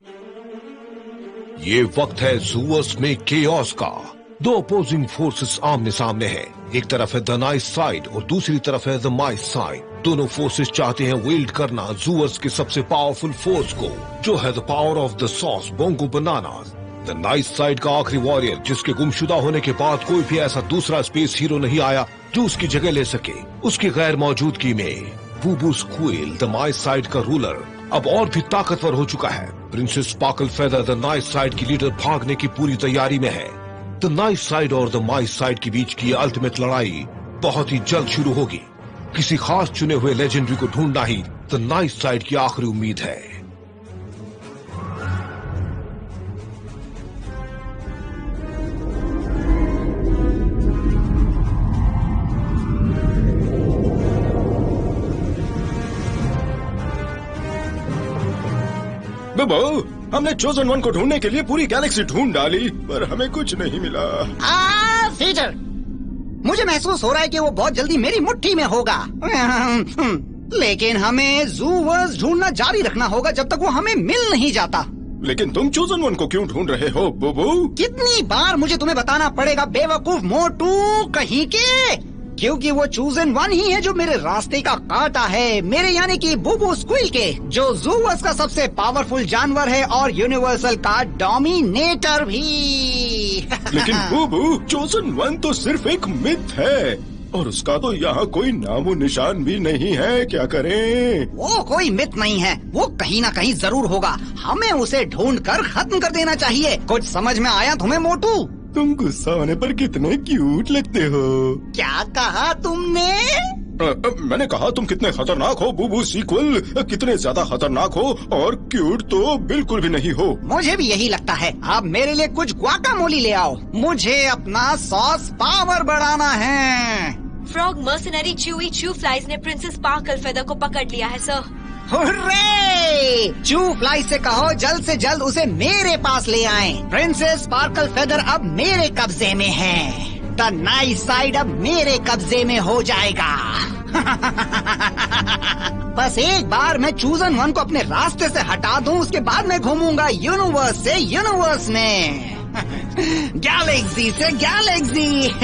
ये वक्त है ज़ूवर्स में केओस का। दो अपोजिंग फोर्सेस आमने सामने हैं। एक तरफ है द नाइस साइड और दूसरी तरफ है द माइस साइड। दोनों फोर्सेस चाहते हैं वेल्ड करना ज़ूवर्स के सबसे पावरफुल फोर्स को, जो है the power of the sauce bongo bananas. The nice side का आखिरी वॉरियर, जिसके गुमशुदा होने के बाद कोई भी ऐसा दूसरा स्पेस हीरो नहीं आया जो उसकी जगह ले सके, उसकी गैर मौजूदगी में बूबू स्क्विल द माइस साइड का रूलर अब और भी ताकतवर हो चुका है। Princess sparkle feather the nice side की लीडर भागने की पूरी तैयारी में है। द नाइस साइड और द माइस साइड के बीच की अल्टीमेट लड़ाई बहुत ही जल्द शुरू होगी। किसी खास चुने हुए लेजेंडरी को ढूंढना ही द नाइस साइड की आखिरी उम्मीद है। बबू, हमने चोजन वन को ढूंढने के लिए पूरी गैलेक्सी ढूंढ डाली, पर हमें कुछ नहीं मिला। पीटर, मुझे महसूस हो रहा है कि वो बहुत जल्दी मेरी मुट्ठी में होगा। लेकिन हमें ज़ूवर्स ढूंढना जारी रखना होगा जब तक वो हमें मिल नहीं जाता। लेकिन तुम चोजन वन को क्यों ढूंढ रहे हो बुबू? कितनी बार मुझे तुम्हें बताना पड़ेगा बेवकूफ मोटू कहीं के? क्योंकि वो चूजन वन ही है जो मेरे रास्ते का कांटा है, मेरे यानी कि बूबू स्क्विल के, जो ज़ूवर्स का सबसे पावरफुल जानवर है और यूनिवर्सल का डोमिनेटर भी। लेकिन बूबू, चोजन वन तो सिर्फ एक मिथ है और उसका तो यहाँ कोई नामो निशान भी नहीं है। क्या करें? वो कोई मिथ नहीं है, वो कहीं ना कहीं जरूर होगा। हमें उसे ढूंढकर खत्म कर देना चाहिए। कुछ समझ में आया तुम्हें मोटू? तुम गुस्सा होने पर कितने क्यूट लगते हो। क्या कहा तुमने? मैंने कहा तुम कितने खतरनाक हो बूबू सीक्वल, कितने ज्यादा खतरनाक हो, और क्यूट तो बिल्कुल भी नहीं हो। मुझे भी यही लगता है। अब मेरे लिए कुछ ग्वाकामोली ले आओ, मुझे अपना सॉस पावर बढ़ाना है। Frog mercenary chewy chew flies ने प्रिंसेस स्पार्कल फेदर को पकड़ लिया है सर। हुर्रे! च्यू फ्लाई से कहो जल्द से जल्द उसे मेरे पास ले आएं। प्रिंसेस स्पार्कल फेदर अब मेरे कब्जे में है। द नाइस साइड अब मेरे कब्जे में हो जाएगा। बस एक बार मैं चूजन वन को अपने रास्ते से हटा दूं, उसके बाद मैं घूमूंगा यूनिवर्स से यूनिवर्स में, गैलेक्सी से गैलेक्सी,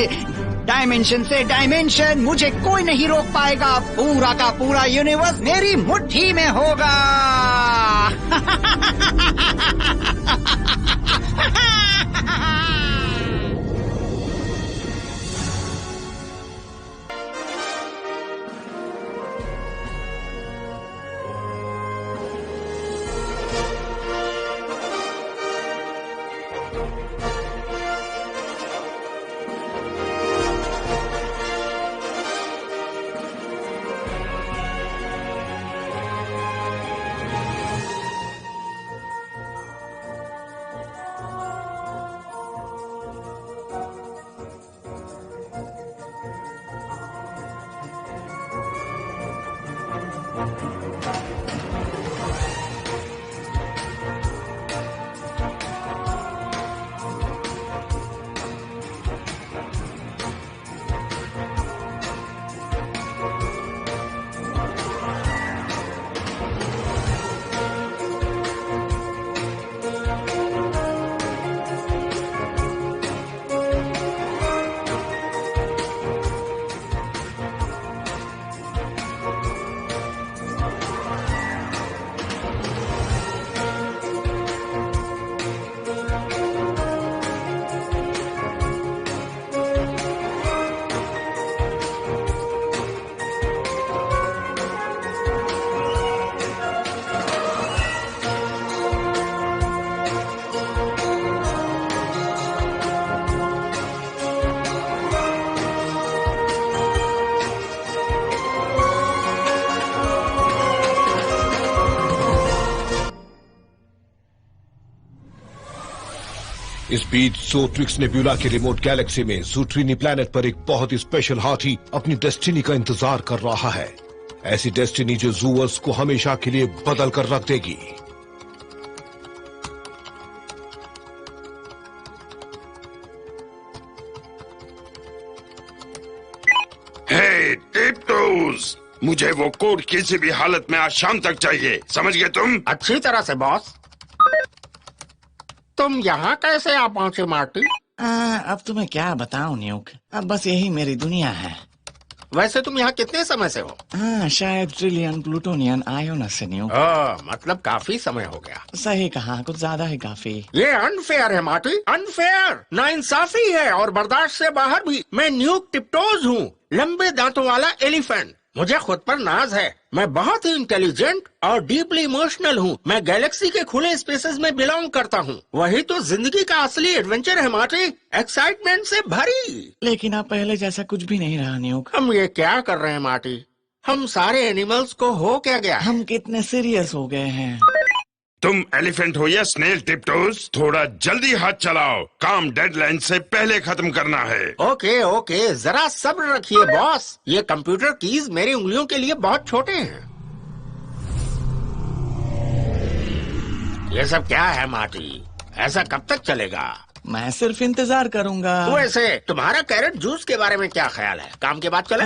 डायमेंशन से डायमेंशन। मुझे कोई नहीं रोक पाएगा। पूरा का पूरा यूनिवर्स मेरी मुट्ठी में होगा। इस बीच ज़ोट्रिक्स नेब्यूला के रिमोट गैलेक्सी में ज़ूट्रीनी प्लैनेट पर एक बहुत ही स्पेशल हाथी अपनी डेस्टिनी का इंतजार कर रहा है। ऐसी डेस्टिनी जो ज़ूवर्स को हमेशा के लिए बदल कर रख देगी। हे टिप्टोस, मुझे वो कोड किसी भी हालत में आज शाम तक चाहिए, समझ गए तुम? अच्छी तरह से बॉस। तुम यहाँ कैसे आ पहुँचे मार्टी? अब तुम्हें क्या बताऊं न्यूक, अब बस यही मेरी दुनिया है। वैसे तुम यहाँ कितने समय से हो? शायद ट्रिलियन प्लूटोनियन आयोनस से न्यूक। मतलब काफी समय हो गया। सही कहा, कुछ ज्यादा ही काफी। ये अनफेयर है मार्टी, अनफेयर, नाइंसाफी है और बर्दाश्त से बाहर भी। मैं न्यूक टिप्टोज हूँ, लंबे दांतों वाला एलिफेंट। मुझे खुद पर नाज है। मैं बहुत ही इंटेलिजेंट और डीपली इमोशनल हूँ। मैं गैलेक्सी के खुले स्पेसेस में बिलोंग करता हूँ। वही तो जिंदगी का असली एडवेंचर है मार्टी, एक्साइटमेंट से भरी। लेकिन अब पहले जैसा कुछ भी नहीं रहा न्यूक। हम ये क्या कर रहे हैं मार्टी? हम सारे एनिमल्स को हो क्या गया? हम कितने सीरियस हो गए हैं। तुम एलिफेंट हो या स्नेल टिप्टोज, थोड़ा जल्दी हाथ चलाओ, काम डेडलाइन से पहले खत्म करना है। ओके ओके, जरा सब्र रखिए बॉस। ये कंप्यूटर कीज मेरी उंगलियों के लिए बहुत छोटे हैं। ये सब क्या है मार्टी? ऐसा कब तक चलेगा? मैं सिर्फ इंतजार करूंगा। वैसे तुम्हारा कैरेट जूस के बारे में क्या ख्याल है? काम के बाद चले?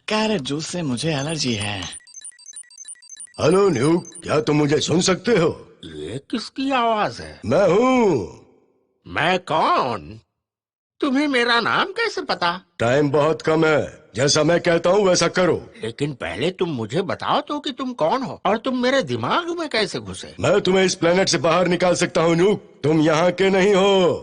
कैरेट जूस से मुझे एलर्जी है। हेलो न्यूक, क्या तुम मुझे सुन सकते हो? ये किसकी आवाज है? मैं हूँ। मैं कौन? तुम्हें मेरा नाम कैसे पता? टाइम बहुत कम है, जैसा मैं कहता हूँ वैसा करो। लेकिन पहले तुम मुझे बताओ तो कि तुम कौन हो और तुम मेरे दिमाग में कैसे घुसे? मैं तुम्हें इस प्लेनेट से बाहर निकाल सकता हूँ न्यूक, तुम यहाँ के नहीं हो।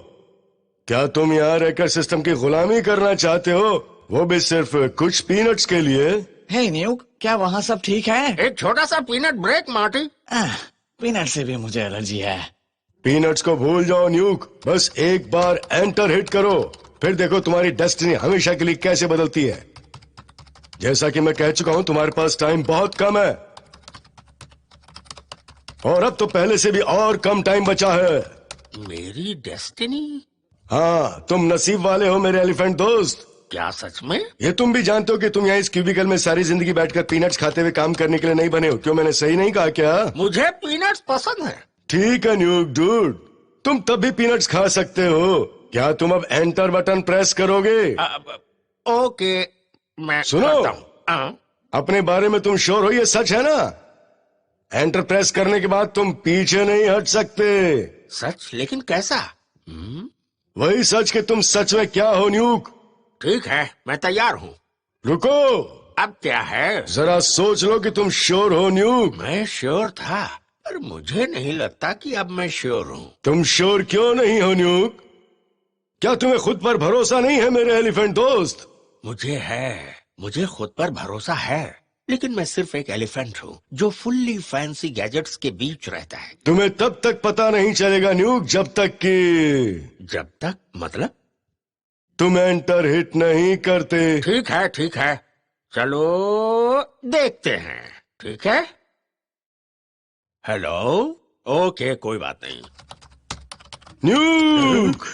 क्या तुम यहाँ रहकर सिस्टम की गुलामी करना चाहते हो, वो भी सिर्फ कुछ पीनट्स के लिए? हे न्यूक, क्या वहाँ सब ठीक है? एक छोटा सा पीनट ब्रेक मार्टी। पीनट से भी मुझे एलर्जी है। पीनट्स को भूल जाओ न्यूक, बस एक बार एंटर हिट करो, फिर देखो तुम्हारी डेस्टिनी हमेशा के लिए कैसे बदलती है। जैसा कि मैं कह चुका हूं, तुम्हारे पास टाइम बहुत कम है और अब तो पहले से भी और कम टाइम बचा है। मेरी डेस्टिनी? हाँ, तुम नसीब वाले हो मेरे एलिफेंट दोस्त। क्या सच में? ये तुम भी जानते हो कि तुम यहाँ इस क्यूबिकल में सारी जिंदगी बैठकर पीनट्स खाते हुए काम करने के लिए नहीं बने हो। क्यों, मैंने सही नहीं कहा क्या? मुझे पीनट्स पसंद है। ठीक है न्यूक डूड, तुम तब भी पीनट्स खा सकते हो। क्या तुम अब एंटर बटन प्रेस करोगे? ओके, मैं सुनो, करता हूं। अपने बारे में तुम श्योर हो, ये सच है ना? एंटर प्रेस करने के बाद तुम पीछे नहीं हट सकते। सच? लेकिन कैसा? वही सच कि तुम सच में क्या हो न्यूक। ठीक है, मैं तैयार हूँ। रुको, अब क्या है? जरा सोच लो कि तुम श्योर हो न्यूक। मैं श्योर था, पर मुझे नहीं लगता कि अब मैं श्योर हूँ। तुम श्योर क्यों नहीं हो न्यूक? क्या तुम्हें खुद पर भरोसा नहीं है मेरे एलिफेंट दोस्त? मुझे है, मुझे खुद पर भरोसा है, लेकिन मैं सिर्फ एक एलिफेंट हूँ जो फुल्ली फैंसी गैजेट्स के बीच रहता है। तुम्हें तब तक पता नहीं चलेगा न्यूक जब तक कि... जब तक मतलब? तुम एंटर हिट नहीं करते। ठीक है ठीक है, चलो देखते हैं। ठीक है, हेलो, ओके, कोई बात नहीं। न्यूक,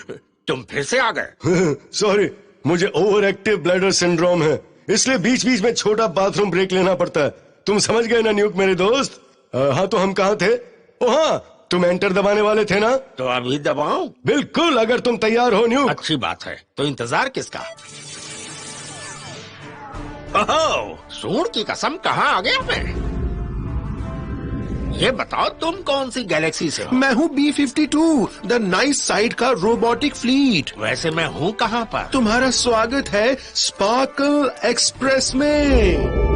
तुम फिर से आ गए। सॉरी, मुझे ओवर एक्टिव ब्लैडर सिंड्रोम है, इसलिए बीच बीच में छोटा बाथरूम ब्रेक लेना पड़ता है। तुम समझ गए ना न्यूक मेरे दोस्त? हाँ, तो हम कहाँ थे? ओ हाँ, तुम एंटर दबाने वाले थे ना? तो अभी दबाऊं? बिल्कुल, अगर तुम तैयार हो न्यूक। अच्छी बात है, तो इंतजार किसका? ओहो, सूंड की कसम, कहाँ आ गया मैं? ये बताओ तुम कौन सी गैलेक्सी से हो? मैं हूँ B-52, द नाइस साइड का रोबोटिक फ्लीट। वैसे मैं हूँ कहाँ पर? तुम्हारा स्वागत है स्पार्कल एक्सप्रेस में।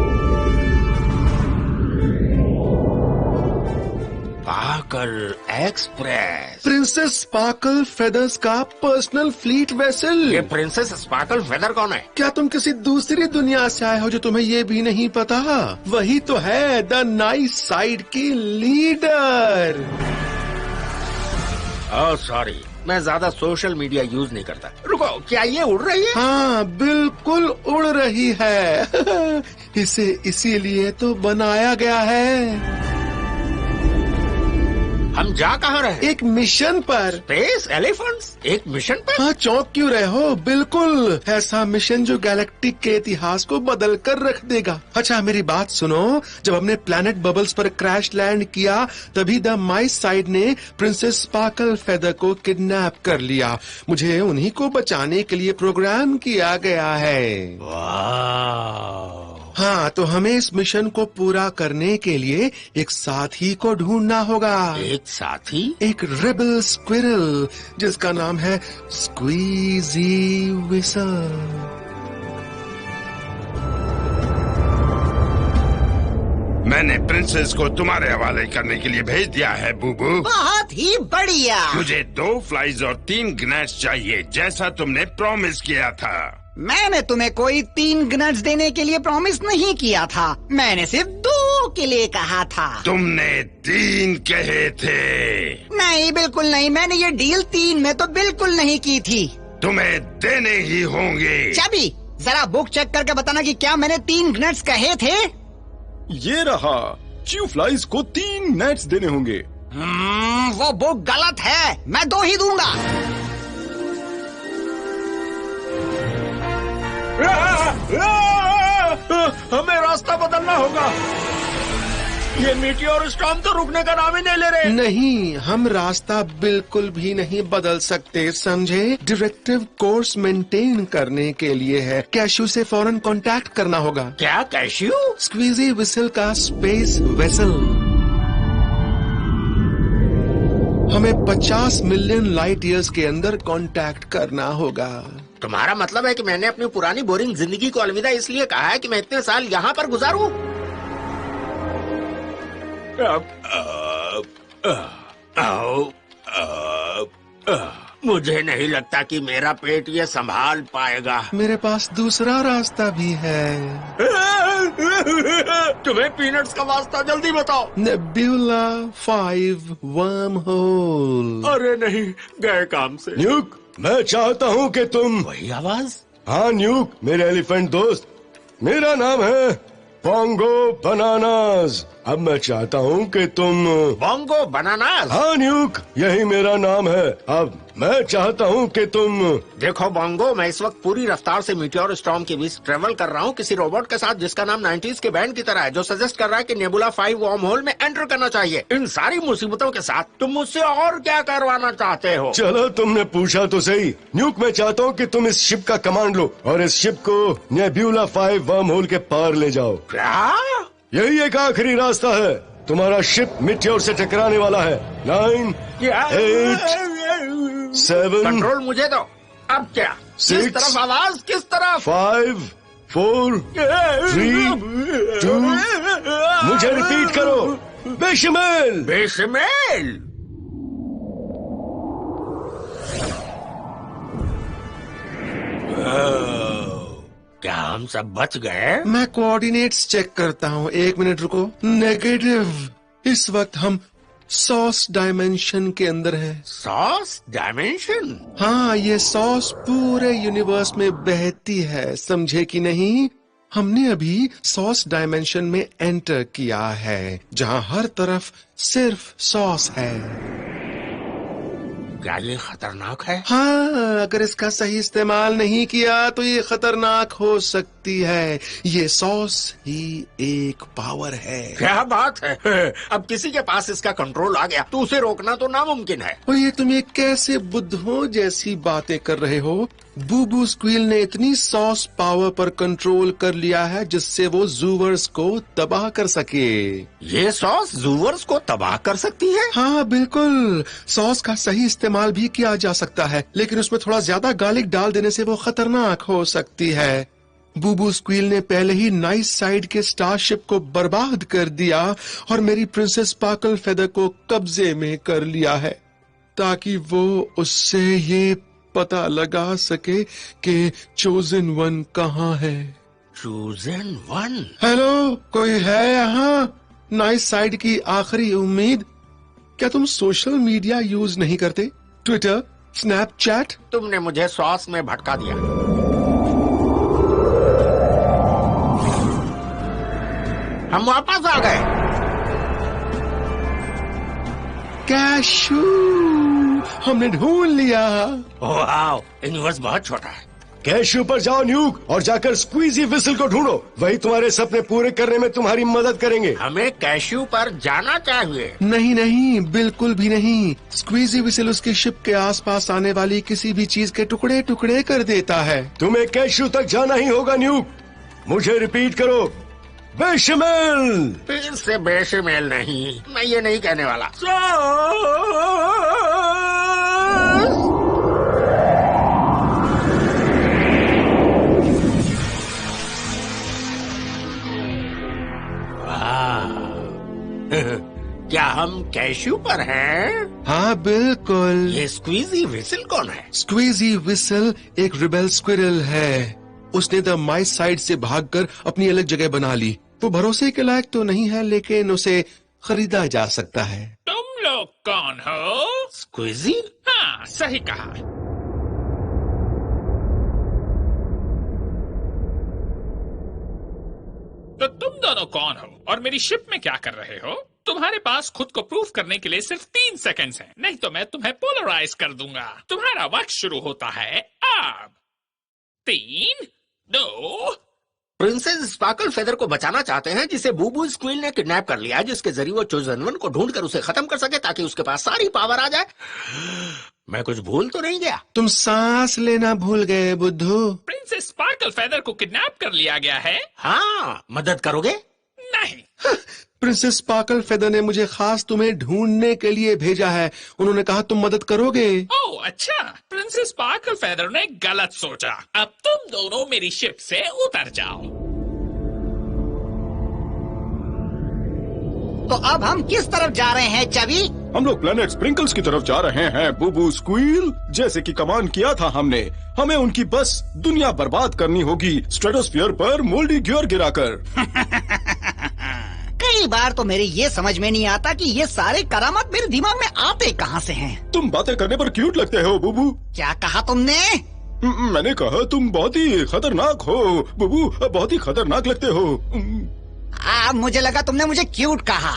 Sparkle express, princess sparkle feathers का पर्सनल फ्लीट वेसल। ये प्रिंसेस स्पार्कल फेदर कौन है? क्या तुम किसी दूसरी दुनिया से आए हो जो तुम्हें ये भी नहीं पता? वही तो है द नाइस साइड की लीडर। ओह सॉरी, मैं ज्यादा सोशल मीडिया यूज नहीं करता। रुको, क्या ये उड़ रही है? हाँ, बिल्कुल उड़ रही है। इसे इसीलिए तो बनाया गया है। हम जा कहाँ रहे? एक मिशन पर। Space elephants? एक मिशन पर? हाँ, चौंक क्यों रहे हो? बिल्कुल ऐसा मिशन जो गैलेक्टिक के इतिहास को बदल कर रख देगा। अच्छा, मेरी बात सुनो, जब हमने प्लैनेट बबल्स पर क्रैश लैंड किया, तभी द माइस साइड ने प्रिंसेस स्पार्कल फेदर को किडनैप कर लिया। मुझे उन्हीं को बचाने के लिए प्रोग्राम किया गया है। वाह, हाँ, तो हमें इस मिशन को पूरा करने के लिए एक साथी को ढूंढना होगा। एक साथी? एक रेबल स्क्विरल जिसका नाम है स्क्वीजी विसल। मैंने प्रिंसेस को तुम्हारे हवाले करने के लिए भेज दिया है बूबू। बहुत ही बढ़िया। मुझे 2 फ्लाइज और 3 ग्रेनेड्स चाहिए, jaiसा तुमने प्रॉमिस किया था। मैंने तुम्हें कोई 3 ग्रेनेड्स देने के लिए प्रॉमिस नहीं किया था, मैंने सिर्फ 2 के लिए कहा था। तुमने 3 कहे थे। नहीं, बिल्कुल नहीं, मैंने ये डील 3 में तो बिल्कुल नहीं की थी। तुम्हें देने ही होंगे। चाबी, जरा बुक चेक करके बताना कि क्या मैंने 3 ग्रेनेड्स कहे थे। ये रहा, च्यू फ्लाइज को 3 नेट्स देने होंगे। वो बुक गलत है, मैं 2 ही दूंगा। हमें रास्ता बदलना होगा। ये मीटियोर स्टॉर्म तो रुकने का नाम ही नहीं ले रहे। नहीं, हम रास्ता बिल्कुल भी नहीं बदल सकते, समझे? डायरेक्टिव कोर्स मेंटेन करने के लिए है। कैशू से फौरन कांटेक्ट करना होगा। क्या कैशू? स्क्वीजी विसल का स्पेस वेसल। हमें 50 मिलियन लाइट ईयर्स के अंदर कांटेक्ट करना होगा। तुम्हारा मतलब है कि मैंने अपनी पुरानी बोरिंग जिंदगी को अलविदा इसलिए कहा है कि मैं इतने साल यहाँ पर गुजारूं? मुझे नहीं लगता कि मेरा पेट ये संभाल पाएगा। मेरे पास दूसरा रास्ता भी है। तुम्हें पीनट्स का वास्ता, जल्दी बताओ। Nebula 5 worm hole. अरे नहीं, गए काम से। न्यूक, मैं चाहता हूँ कि तुम। वही आवाज? हाँ न्यूक, मेरे एलिफेंट दोस्त, मेरा नाम है बोंगो बनानास। अब मैं चाहता हूँ कि तुम। Bongo bananas? हाँ न्यूक, यही मेरा नाम है। अब मैं चाहता हूँ कि तुम। देखो बोंगो, मैं इस वक्त पूरी रफ्तार से मीटियोर स्टॉर्म के बीच ट्रेवल कर रहा हूँ किसी रोबोट के साथ जिसका नाम 90s के बैंड की तरह है, जो सजेस्ट कर रहा है कि नेबुला 5 वर्म होल में एंटर करना चाहिए। इन सारी मुसीबतों के साथ तुम मुझसे और क्या करवाना चाहते हो? चलो, तुमने पूछा तो सही। न्यूक, मैं चाहता हूँ कि तुम इस शिप का कमांड लो और इस शिप को नेबुला 5 वर्म होल के पार ले जाओ। क्या? यही एक आखिरी रास्ता है। तुम्हारा शिप मिटियोर से टकराने वाला है। 9, 8, 7। कंट्रोल मुझे दो। अब क्या? किस तरफ आवाज? किस तरफ? 5, 4, 3, 2। मुझे रिपीट करो। बेशमेल। बेशमेल। क्या हम सब बच गए? मैं कोऑर्डिनेट्स चेक करता हूँ, 1 मिनट रुको। नेगेटिव, इस वक्त हम सॉस डायमेंशन के अंदर है। Sauce dimension? हाँ, ये सॉस पूरे यूनिवर्स में बहती है, समझे कि नहीं? हमने अभी सॉस डायमेंशन में एंटर किया है, जहाँ हर तरफ सिर्फ सॉस है। क्या ये खतरनाक है? हाँ, अगर इसका सही इस्तेमाल नहीं किया तो ये खतरनाक हो सकती है। ये सॉस ही एक पावर है। क्या बात है? अब किसी के पास इसका कंट्रोल आ गया तो उसे रोकना तो नामुमकिन है। और ये तुम ये कैसे बुद्धों जैसी बातें कर रहे हो? बूबू स्क्वील ने इतनी सॉस पावर पर कंट्रोल कर लिया है जिससे वो जूवर्स को तबाह कर सके। ये सॉस जूवर्स को तबाह कर सकती है? हाँ बिल्कुल, सॉस का सही इस्तेमाल भी किया जा सकता है, लेकिन उसमें थोड़ा ज्यादा गार्लिक डाल देने से वो खतरनाक हो सकती है। बूबू स्क्वील ने पहले ही नाइस साइड के स्टारशिप को बर्बाद कर दिया और मेरी प्रिंसेस स्पार्कल फेदर को कब्जे में कर लिया है, ताकि वो उससे ये पता लगा सके कि चोजन वन कहाँ है। Chosen one? हेलो, कोई है यहाँ? नाइस साइड की आखिरी उम्मीद। क्या तुम सोशल मीडिया यूज नहीं करते? Twitter, Snapchat? तुमने मुझे सॉस में भटका दिया। हम वापस आ गए। कैशू, हमने ढूंढ लिया। वाह, यूनिवर्स बहुत छोटा है। कैशू पर जाओ न्यूक और जाकर स्क्वीजी विसल को ढूंढो। वही तुम्हारे सपने पूरे करने में तुम्हारी मदद करेंगे। हमें कैशू पर जाना चाहिए। नहीं नहीं, बिल्कुल भी नहीं। स्क्वीजी विसल उसकी शिप के आसपास आने वाली किसी भी चीज के टुकड़े टुकड़े कर देता है। तुम्हें कैशू तक जाना ही होगा न्यूक। मुझे रिपीट करो, बेशमेल। फिर से बेशमेल नहीं, मैं ये नहीं कहने वाला। क्या हम कैशू पर हैं? हाँ बिल्कुल। ये स्क्वीजी विसल कौन है? स्क्वीजी विसल एक रिबेल स्क्विरल है। उसने द माइस साइड से भागकर अपनी अलग जगह बना ली। वो भरोसे के लायक तो नहीं है, लेकिन उसे खरीदा जा सकता है। तुम लोग कौन हो? स्क्वीजी? हाँ, सही कहा। तो तुम दोनों कौन हो और मेरी शिप में क्या कर रहे हो? तुम्हारे पास खुद को प्रूफ करने के लिए सिर्फ 3 सेकंड्स हैं, नहीं तो मैं तुम्हें पोलराइज कर दूंगा। तुम्हारा वक्त शुरू होता है अब। 3, 2। प्रिंसेस स्पार्कल फेदर को बचाना चाहते हैं, जिसे बूबू स्क्विल ने किडनैप कर लिया है, जिसके जरिए वो चोजन वन को ढूंढकर उसे खत्म कर सके ताकि उसके पास सारी पावर आ जाए। मैं कुछ भूल तो नहीं गया? तुम सांस लेना भूल गए बुद्धू। प्रिंसेस स्पार्कल फेदर को किडनैप कर लिया गया है। हाँ, मदद करोगे? नहीं। प्रिंसेस स्पार्कल फेदर ने मुझे खास तुम्हें ढूंढने के लिए भेजा है। उन्होंने कहा तुम मदद करोगे। ओह अच्छा, प्रिंसेस स्पार्कल फेदर ने गलत सोचा। अब तुम दोनों मेरी शिप से उतर जाओ। तो अब हम किस तरफ जा रहे हैं चबी? हम लोग प्लेनेट स्प्रिंकल्स की तरफ जा रहे हैं बूबू स्क्वील। जैसे कि कमांड किया था हमने, हमें उनकी बस दुनिया बर्बाद करनी होगी स्ट्रेटोस्फीयर पर मोल्डी ग्योर गिराकर। कई बार तो मेरे ये समझ में नहीं आता कि ये सारे करामत मेरे दिमाग में आते कहाँ से हैं। तुम बातें करने पर क्यूट लगते हो बूबू। क्या कहा तुमने? मैंने कहा तुम बहुत ही खतरनाक हो बूबू, बहुत ही खतरनाक लगते हो। मुझे लगा तुमने मुझे क्यूट कहा।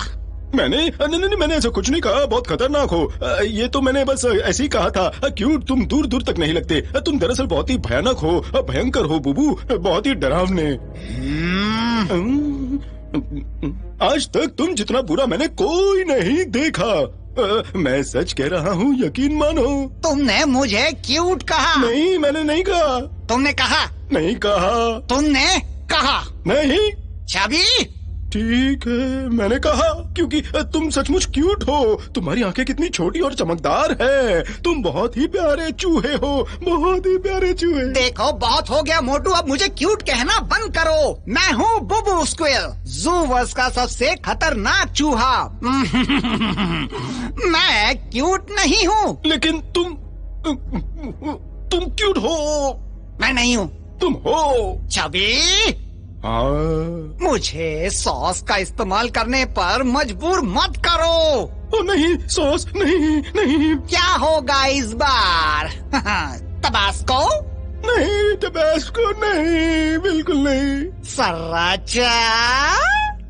नहीं, मैंने ऐसा कुछ नहीं कहा। बहुत खतरनाक हो, ये तो मैंने बस ऐसे ही कहा था। क्यूट तुम दूर दूर तक नहीं लगते। तुम दरअसल बहुत ही भयानक हो, भयंकर हो बूबू, बहुत ही डरावने। आज तक तुम जितना बुरा मैंने कोई नहीं देखा। मैं सच कह रहा हूँ, यकीन मानो। तुमने मुझे क्यूट कहा। नहीं, मैंने नहीं कहा। तुमने कहा। नहीं कहा। तुमने कहा। नहीं। छवि? ठीक है, मैंने कहा, क्योंकि तुम सचमुच क्यूट हो। तुम्हारी आंखें कितनी छोटी और चमकदार है। तुम बहुत ही प्यारे चूहे हो, बहुत ही प्यारे चूहे। देखो बहुत हो गया मोटू, अब मुझे क्यूट कहना बंद करो। मैं हूँ बूबू स्क्विल, ज़ूवर्स का सबसे खतरनाक चूहा। मैं क्यूट नहीं हूँ। लेकिन तुम क्यूट हो। मैं नहीं हूँ। तुम हो। छवि, मुझे सॉस का इस्तेमाल करने पर मजबूर मत करो। ओ नहीं, सॉस नहीं। क्या होगा इस बार? तबास्को? नहीं, तबास्को नहीं, बिल्कुल नहीं। सराचा?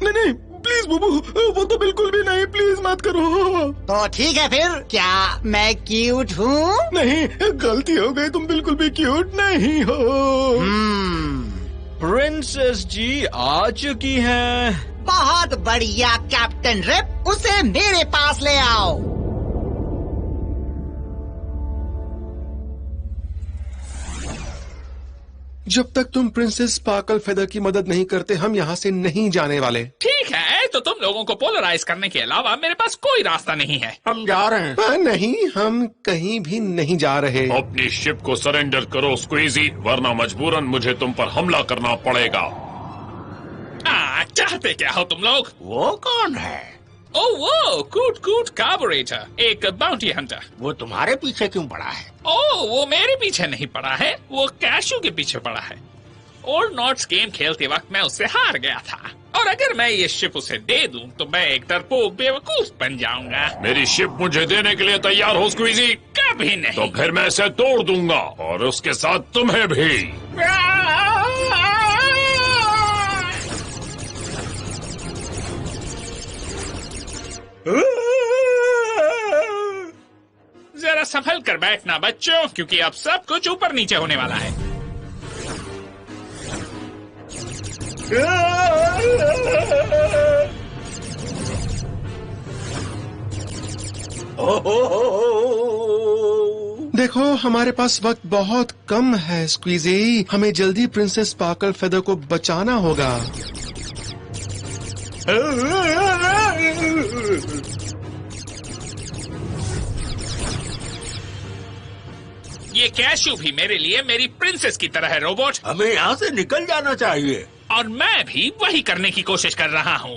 नहीं, प्लीज बूबू, वो तो बिल्कुल भी नहीं, प्लीज मत करो। तो ठीक है फिर, क्या मैं क्यूट हूँ? नहीं, गलती हो गई, तुम बिल्कुल भी क्यूट नहीं हो। प्रिंसेस जी आ चुकी हैं। बहुत बढ़िया कैप्टन रिप, उसे मेरे पास ले आओ। जब तक तुम प्रिंसेस स्पार्कल फेदर की मदद नहीं करते, हम यहाँ से नहीं जाने वाले। ठीक है, तो तुम लोगों को पोलराइज करने के अलावा मेरे पास कोई रास्ता नहीं है। हम जा रहे हैं। नहीं, हम कहीं भी नहीं जा रहे। अपनी शिप को सरेंडर करो स्क्वीजी, वरना मजबूरन मुझे तुम पर हमला करना पड़ेगा। चाहते क्या हो तुम लोग? वो कौन है? वो कूट कार्बोरेटर, एक बाउंटी हंटर। वो तुम्हारे पीछे क्यों पड़ा है? वो मेरे पीछे नहीं पड़ा है, वो कैशू के पीछे पड़ा है। ओल्ड नॉट्स गेम खेलते वक्त मैं उससे हार गया था, और अगर मैं ये शिप उसे दे दूं तो मैं एक डरपोक बेवकूफ बन जाऊंगा। मेरी शिप मुझे देने के लिए तैयार हो स्क्वीजी? कभी नहीं। तो फिर मैं इसे तोड़ दूंगा, और उसके साथ तुम्हें भी। जरा संभल कर बैठना बच्चों, क्योंकि अब सब कुछ ऊपर नीचे होने वाला है। देखो, हमारे पास वक्त बहुत कम है स्क्वीजी। हमें जल्दी प्रिंसेस स्पार्कल फेदर को बचाना होगा। ये कैशू भी मेरे लिए मेरी प्रिंसेस की तरह है रोबोट। हमें यहाँ से निकल जाना चाहिए। और मैं भी वही करने की कोशिश कर रहा हूँ।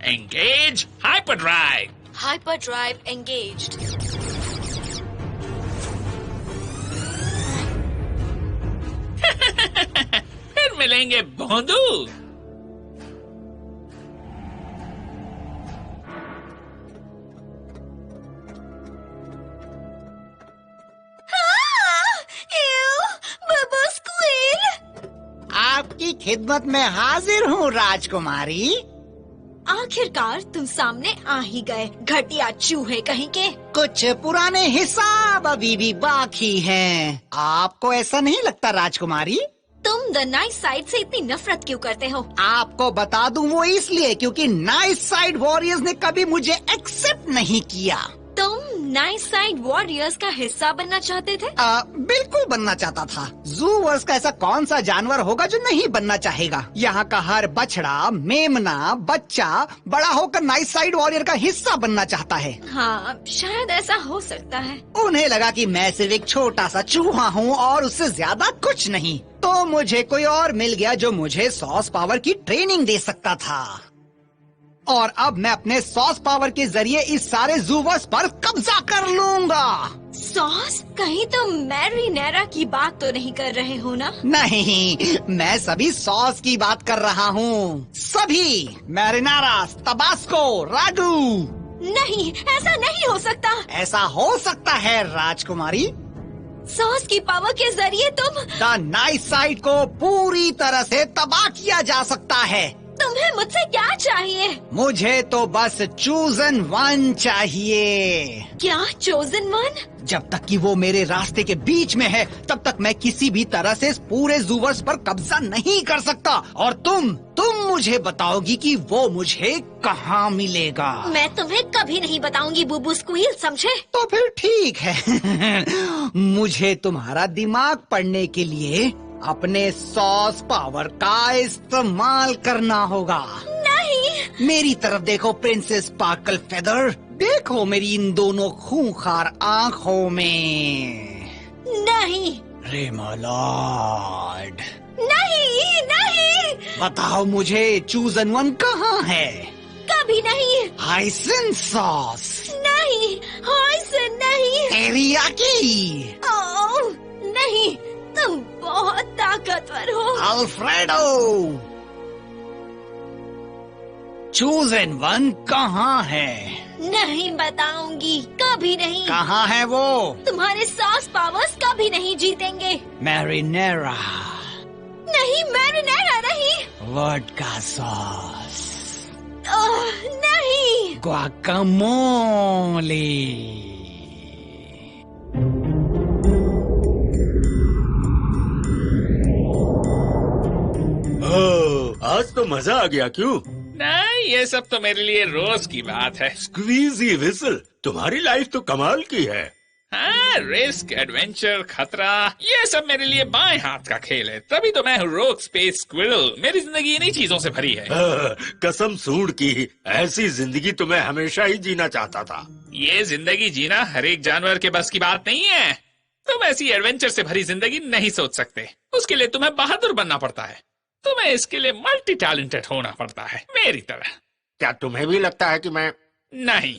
Engage hyperdrive. Hyperdrive engaged. फिर मिलेंगे भोंदू। आपकी खिदमत में हाजिर हूँ राजकुमारी। आखिरकार तुम सामने आ ही गए, घटिया चूहे कहीं के। कुछ पुराने हिसाब अभी भी बाकी हैं। आपको ऐसा नहीं लगता राजकुमारी? तुम द नाइस साइड से इतनी नफरत क्यों करते हो? आपको बता दूं वो इसलिए क्योंकि नाइस साइड वॉरियर्स ने कभी मुझे एक्सेप्ट नहीं किया। तुम नाइस साइड वॉरियर्स का हिस्सा बनना चाहते थे? बिल्कुल बनना चाहता था। ज़ूवर्स का ऐसा कौन सा जानवर होगा जो नहीं बनना चाहेगा? यहाँ का हर बछड़ा, मेमना, बच्चा बड़ा होकर नाइस साइड वॉरियर का हिस्सा बनना चाहता है। हाँ, शायद ऐसा हो सकता है। उन्हें लगा कि मैं सिर्फ एक छोटा सा चूहा हूँ और उससे ज्यादा कुछ नहीं, तो मुझे कोई और मिल गया जो मुझे सॉस पावर की ट्रेनिंग दे सकता था। और अब मैं अपने सॉस पावर के जरिए इस सारे ज़ूवर्स पर कब्जा कर लूंगा। सॉस? कहीं तुम मैरिनेरा की बात तो नहीं कर रहे हो ना? नहीं, मैं सभी सॉस की बात कर रहा हूँ। सभी मैरिनेरा, तबास्को, रागू। नहीं, ऐसा नहीं हो सकता। ऐसा हो सकता है राजकुमारी। सॉस की पावर के जरिए तुम द नाइस साइड को पूरी तरह से तबाह किया जा सकता है। तुम्हें मुझसे क्या चाहिए? मुझे तो बस चूजन वन चाहिए। क्या चोजन वन? जब तक कि वो मेरे रास्ते के बीच में है तब तक मैं किसी भी तरह से इस पूरे ज़ूवर्स पर कब्जा नहीं कर सकता। और तुम मुझे बताओगी कि वो मुझे कहाँ मिलेगा। मैं तुम्हें कभी नहीं बताऊंगी बूबू स्क्वील, समझे? तो फिर ठीक है। मुझे तुम्हारा दिमाग पढ़ने के लिए अपने सॉस पावर का इस्तेमाल करना होगा। नहीं। मेरी तरफ देखो प्रिंसेस स्पार्कल फेदर, देखो मेरी इन दोनों खूंखार आँखों में। नहीं। रेमोलॉर्ड। नहीं नहीं। बताओ मुझे चूजन वन कहाँ है? कभी नहीं। हाइसिन सॉस। नहीं, हाइसिन नहीं। टेरियाकी। ओह, नहीं, तुम बहुत ताकतवर हो। अल्फ्रेडो। चूजन वन कहाँ है? नहीं बताऊंगी, कभी नहीं। कहाँ है वो? तुम्हारे सॉस पावर्स कभी नहीं जीतेंगे। मैरिनेरा। नहीं, मैरिनेरा नहीं। Vodka sauce. नहीं। ग्वाकामोले। आज तो मजा आ गया। क्यों? नहीं, ये सब तो मेरे लिए रोज की बात है। स्क्वीजी विसल, तुम्हारी लाइफ तो कमाल की है। हाँ, रिस्क, एडवेंचर, खतरा, ये सब मेरे लिए बाएं हाथ का खेल है। तभी तो मैं हूँ रोग स्पेस स्क्विरल। मेरी जिंदगी इन्हीं चीजों से भरी है। कसम सूंड की, ऐसी जिंदगी तो मैं हमेशा ही जीना चाहता था। ये जिंदगी जीना हर एक जानवर के बस की बात नहीं है। तुम ऐसी एडवेंचर से भरी जिंदगी नहीं सोच सकते। उसके लिए तुम्हें बहादुर बनना पड़ता है। तुम्हें इसके लिए मल्टी टैलेंटेड होना पड़ता है, मेरी तरह। क्या तुम्हें भी लगता है कि मैं? नहीं।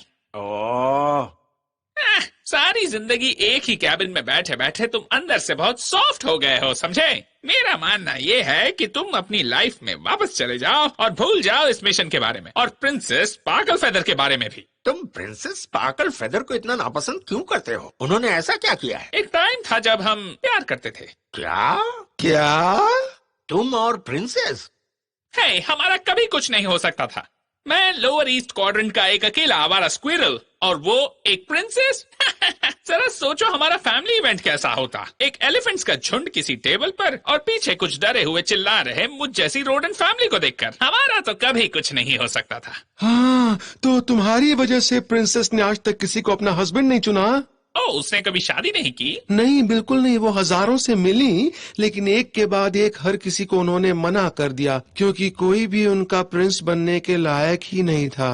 सारी जिंदगी एक ही कैबिन में बैठे बैठे तुम अंदर से बहुत सॉफ्ट हो गए हो, समझे? मेरा मानना ये है कि तुम अपनी लाइफ में वापस चले जाओ और भूल जाओ इस मिशन के बारे में और प्रिंसेस स्पार्कल फेदर के बारे में भी। तुम प्रिंसेस स्पार्कल फेदर को इतना नापसंद क्यों करते हो? उन्होंने ऐसा क्या किया है? एक टाइम था जब हम प्यार करते थे। क्या? तुम और प्रिंसेस? है, हमारा कभी कुछ नहीं हो सकता था। मैं लोअर ईस्ट क्वाड्रेंट का एक अकेला आवारा स्क्विरल और वो एक प्रिंसेस। जरा सोचो हमारा फैमिली इवेंट कैसा होता। एक एलिफेंट्स का झुंड किसी टेबल पर और पीछे कुछ डरे हुए चिल्ला रहे मुझ जैसी रोडेंट फैमिली को देखकर। हमारा तो कभी कुछ नहीं हो सकता था। हाँ, तो तुम्हारी वजह से प्रिंसेस ने आज तक किसी को अपना हस्बैंड नहीं चुना? ओह, उसने कभी शादी नहीं की? नहीं, बिल्कुल नहीं। वो हजारों से मिली, लेकिन एक के बाद एक हर किसी को उन्होंने मना कर दिया, क्योंकि कोई भी उनका प्रिंस बनने के लायक ही नहीं था।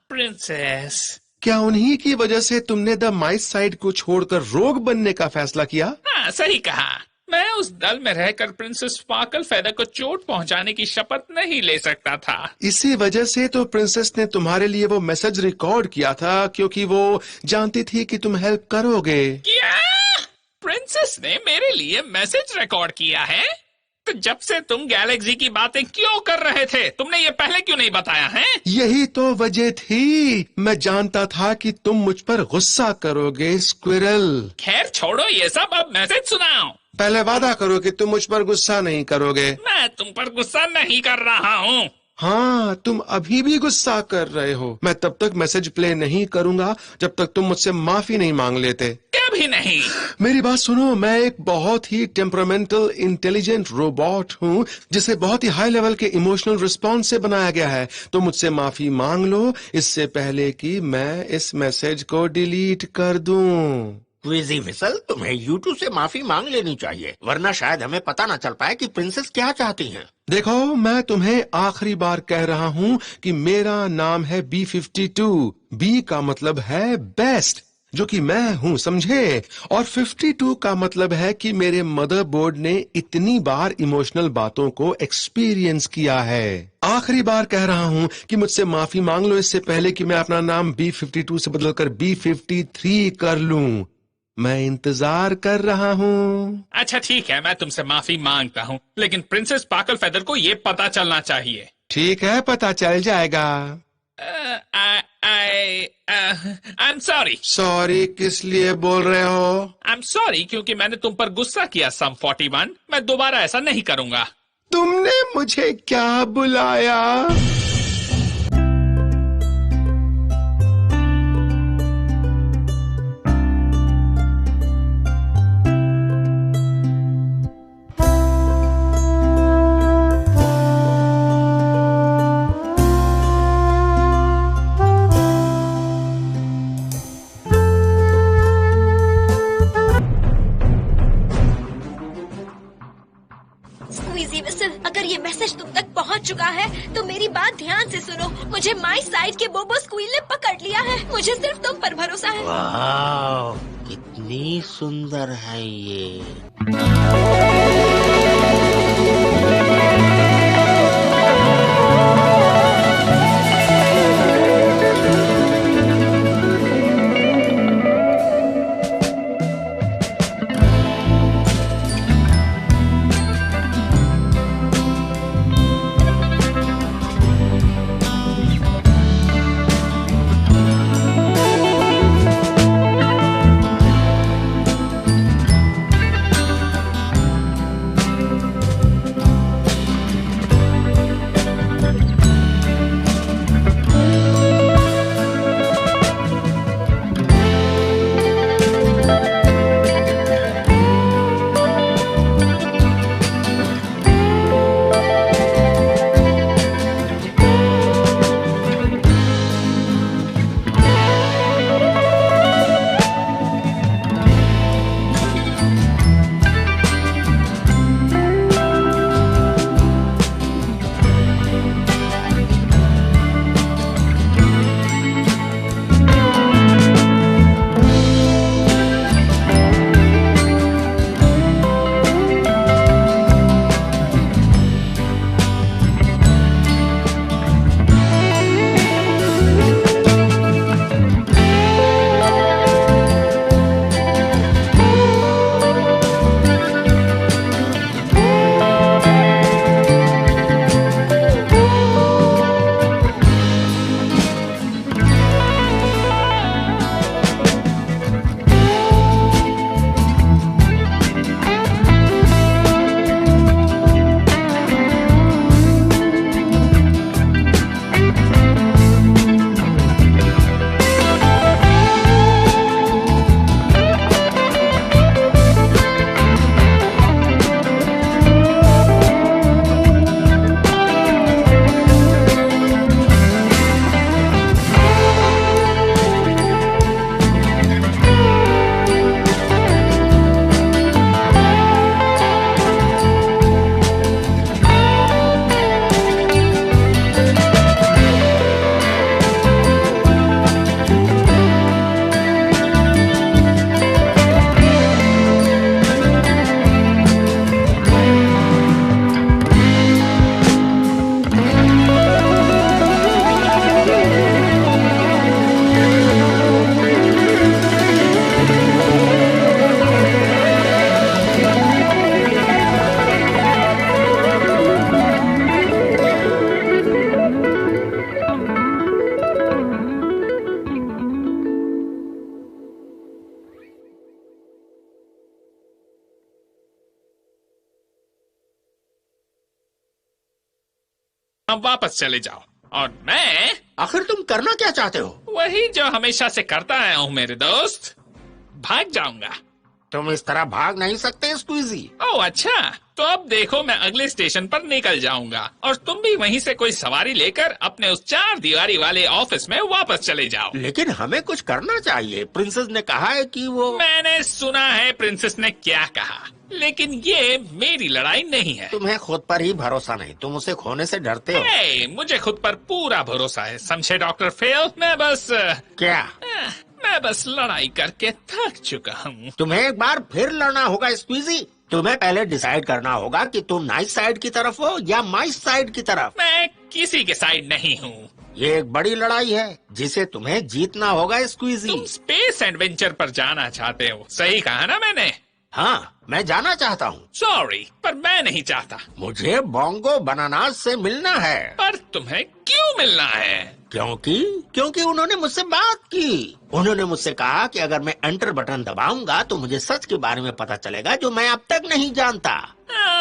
प्रिंसेस। क्या उन्हीं की वजह से तुमने द माइस साइड को छोड़कर रोग बनने का फैसला किया? हाँ, सही कहा। मैं उस दल में रहकर प्रिंसेस स्पार्कल फेदर को चोट पहुंचाने की शपथ नहीं ले सकता था। इसी वजह से तो प्रिंसेस ने तुम्हारे लिए वो मैसेज रिकॉर्ड किया था, क्योंकि वो जानती थी कि तुम हेल्प करोगे। क्या? प्रिंसेस ने मेरे लिए मैसेज रिकॉर्ड किया है? तो जब से तुम गैलेक्सी की बातें क्यों कर रहे थे? तुमने ये पहले क्यों नहीं बताया है? यही तो वजह थी। मैं जानता था कि तुम मुझ पर गुस्सा करोगे, स्क्विरल। खैर छोड़ो ये सब, अब मैसेज सुनाओ। पहले वादा करो कि तुम मुझ पर गुस्सा नहीं करोगे। मैं तुम पर गुस्सा नहीं कर रहा हूँ। हाँ, तुम अभी भी गुस्सा कर रहे हो। मैं तब तक मैसेज प्ले नहीं करूंगा जब तक तुम मुझसे माफी नहीं मांग लेते। कभी नहीं। मेरी बात सुनो, मैं एक बहुत ही टेम्परामेंटल इंटेलिजेंट रोबोट हूँ, जिसे बहुत ही हाई लेवल के इमोशनल रिस्पॉन्स से बनाया गया है। तो मुझसे माफी मांग लो इससे पहले कि मैं इस मैसेज को डिलीट कर दूं। क्विजी विसल, तुम्हें यूटू से माफी मांग लेनी चाहिए, वरना शायद हमें पता न चल पाए कि प्रिंसेस क्या चाहती हैं। देखो, मैं तुम्हें आखिरी बार कह रहा हूँ कि मेरा नाम है B52। B का मतलब है बेस्ट, जो कि मैं हूँ, समझे? और 52 का मतलब है कि मेरे मदरबोर्ड ने इतनी बार इमोशनल बातों को एक्सपीरियंस किया है। आखिरी बार कह रहा हूँ कि मुझसे माफी मांग लो इससे पहले कि मैं अपना नाम B52 से बदलकर B53 कर लूं। मैं इंतजार कर रहा हूँ। अच्छा ठीक है, मैं तुमसे माफी मांगता हूँ, लेकिन प्रिंसेस स्पार्कल फेदर को ये पता चलना चाहिए। ठीक है, पता चल जाएगा। I am sorry. सॉरी किस लिए बोल रहे हो? आई एम सॉरी क्योंकि मैंने तुम पर गुस्सा किया सम 41। मैं दोबारा ऐसा नहीं करूंगा। तुमने मुझे क्या बुलाया? अगर ये मैसेज तुम तक पहुंच चुका है तो मेरी बात ध्यान से सुनो। मुझे माई साइड के बोबो स्क्वील ने पकड़ लिया है। मुझे सिर्फ तुम पर भरोसा है। वाह, कितनी सुंदर है ये। अब वापस चले जाओ और मैं आखिर तुम करना क्या चाहते हो? वही जो हमेशा से करता आया हूँ मेरे दोस्त, भाग जाऊंगा। तुम इस तरह भाग नहीं सकते स्क्वीजी। ओह अच्छा, तो अब देखो मैं अगले स्टेशन पर निकल जाऊंगा और तुम भी वहीं से कोई सवारी लेकर अपने उस 4 दीवारी वाले ऑफिस में वापस चले जाओ। लेकिन हमें कुछ करना चाहिए, प्रिंसेस ने कहा है कि वो। मैंने सुना है प्रिंसेस ने क्या कहा, लेकिन ये मेरी लड़ाई नहीं है। तुम्हें खुद पर ही भरोसा नहीं, तुम उसे खोने से डरते हो। मुझे खुद पर पूरा भरोसा है, समझे डॉक्टर फेल। मैं बस क्या? मैं बस लड़ाई करके थक चुका हूँ। तुम्हें एक बार फिर लड़ना होगा स्क्वीजी। तुम्हें पहले डिसाइड करना होगा कि तुम नाइस साइड की तरफ हो या माइस साइड की तरफ। मैं किसी के साइड नहीं हूँ। ये एक बड़ी लड़ाई है जिसे तुम्हें जीतना होगा स्क्वीजी। तुम स्पेस एडवेंचर पर जाना चाहते हो, सही कहा ना मैंने? हाँ, मैं जाना चाहता हूँ। सॉरी, पर मैं नहीं चाहता। मुझे बोंगो बनानास से मिलना है। पर तुम्हें क्यों मिलना है? क्योंकि उन्होंने मुझसे बात की। उन्होंने मुझसे कहा कि अगर मैं एंटर बटन दबाऊंगा तो मुझे सच के बारे में पता चलेगा जो मैं अब तक नहीं जानता।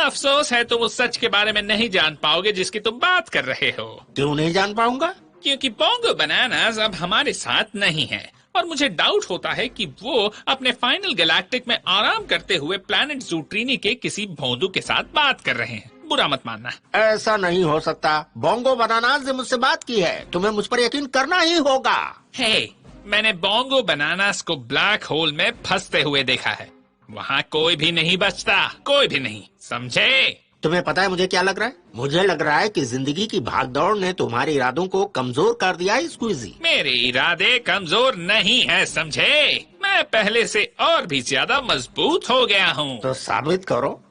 अफसोस है तुम उस सच के बारे में नहीं जान पाओगे जिसकी तुम बात कर रहे हो। क्यों नहीं जान पाऊंगा? क्योंकि बोंगो बनानास अब हमारे साथ नहीं है और मुझे डाउट होता है कि वो अपने फाइनल गैलेक्टिक में आराम करते हुए प्लैनेट ज़ूट्रीनी के किसी भोंदू के साथ बात कर रहे हैं। बुरा मत मानना। ऐसा नहीं हो सकता। बोंगो बनानास ने मुझसे बात की है, तुम्हें मुझ पर यकीन करना ही होगा। मैंने बोंगो बनानास को ब्लैक होल में फंसते हुए देखा है। वहाँ कोई भी नहीं बचता, कोई भी नहीं, समझे? तुम्हें पता है मुझे क्या लग रहा है? मुझे लग रहा है कि जिंदगी की भागदौड़ ने तुम्हारे इरादों को कमजोर कर दिया है स्क्वीजी। मेरे इरादे कमजोर नहीं है, समझे? मैं पहले से और भी ज्यादा मजबूत हो गया हूँ। तो साबित करो।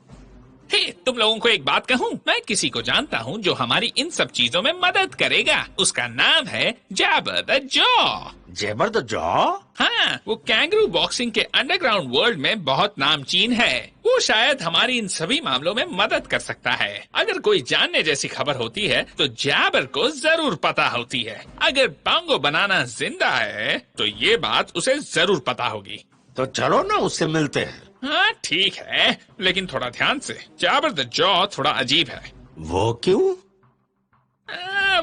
तुम लोगों को एक बात कहूँ, मैं किसी को जानता हूँ जो हमारी इन सब चीजों में मदद करेगा। उसका नाम है Jabber the jaw. Jabber the jaw? हाँ, वो कैंगरू बॉक्सिंग के अंडरग्राउंड वर्ल्ड में बहुत नामचीन है। वो शायद हमारी इन सभी मामलों में मदद कर सकता है। अगर कोई जानने जैसी खबर होती है तो जैबर को जरूर पता होती है। अगर बोंगो बनाना जिंदा है तो ये बात उसे जरूर पता होगी। तो चलो ना उससे मिलते हैं। हाँ ठीक है, लेकिन थोड़ा ध्यान से। जैबर द जॉ थोड़ा अजीब है। वो क्यों?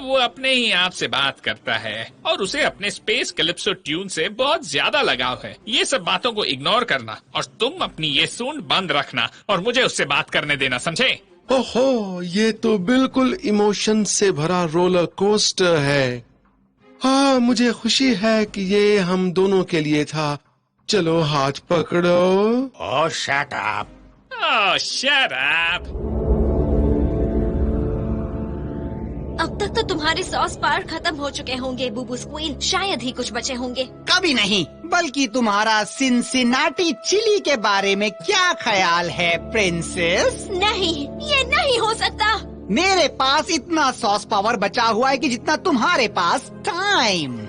वो अपने ही आप से बात करता है और उसे अपने स्पेस कैलिप्सो ट्यून से बहुत ज्यादा लगाव है। ये सब बातों को इग्नोर करना और तुम अपनी ये सूंड बंद रखना और मुझे उससे बात करने देना, समझे? ओहो, ये तो बिल्कुल इमोशन से भरा रोलर कोस्टर है। हाँ, मुझे खुशी है कि ये हम दोनों के लिए था। चलो हाथ पकड़ो। ओह शट अप। ओह शट अप। अब तक तो तुम्हारे सॉस बार खत्म हो चुके होंगे बूबू स्क्वील, शायद ही कुछ बचे होंगे। कभी नहीं, बल्कि तुम्हारा सिनसिनाटी चिली के बारे में क्या ख्याल है प्रिंसेस? नहीं, ये नहीं हो सकता। मेरे पास इतना सॉस पावर बचा हुआ है कि जितना तुम्हारे पास टाइम।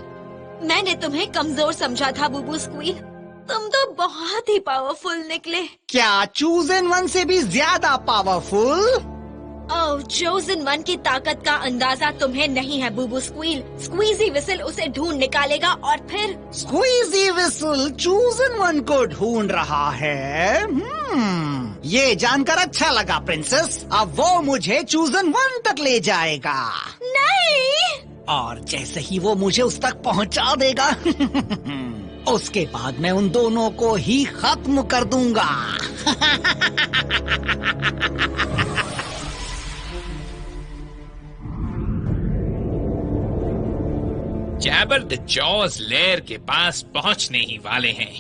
मैंने तुम्हें कमजोर समझा था बूबू स्क्वील, तुम तो बहुत ही पावरफुल निकले। क्या चूजन वन से भी ज्यादा पावरफुल? ओह, चोजन वन की ताकत का अंदाजा तुम्हें नहीं है बूबू स्क्वील। स्क्वीजी विसल उसे ढूंढ निकालेगा और फिर स्क्वीजी विसल चूजन वन को ढूंढ रहा है। ये जानकर अच्छा लगा प्रिंसेस। अब वो मुझे चूजन वन तक ले जाएगा। नहीं। और जैसे ही वो मुझे उस तक पहुंचा देगा उसके बाद मैं उन दोनों को ही खत्म कर दूंगा। जैबर द जॉज लेयर के पास पहुंचने ही वाले हैं।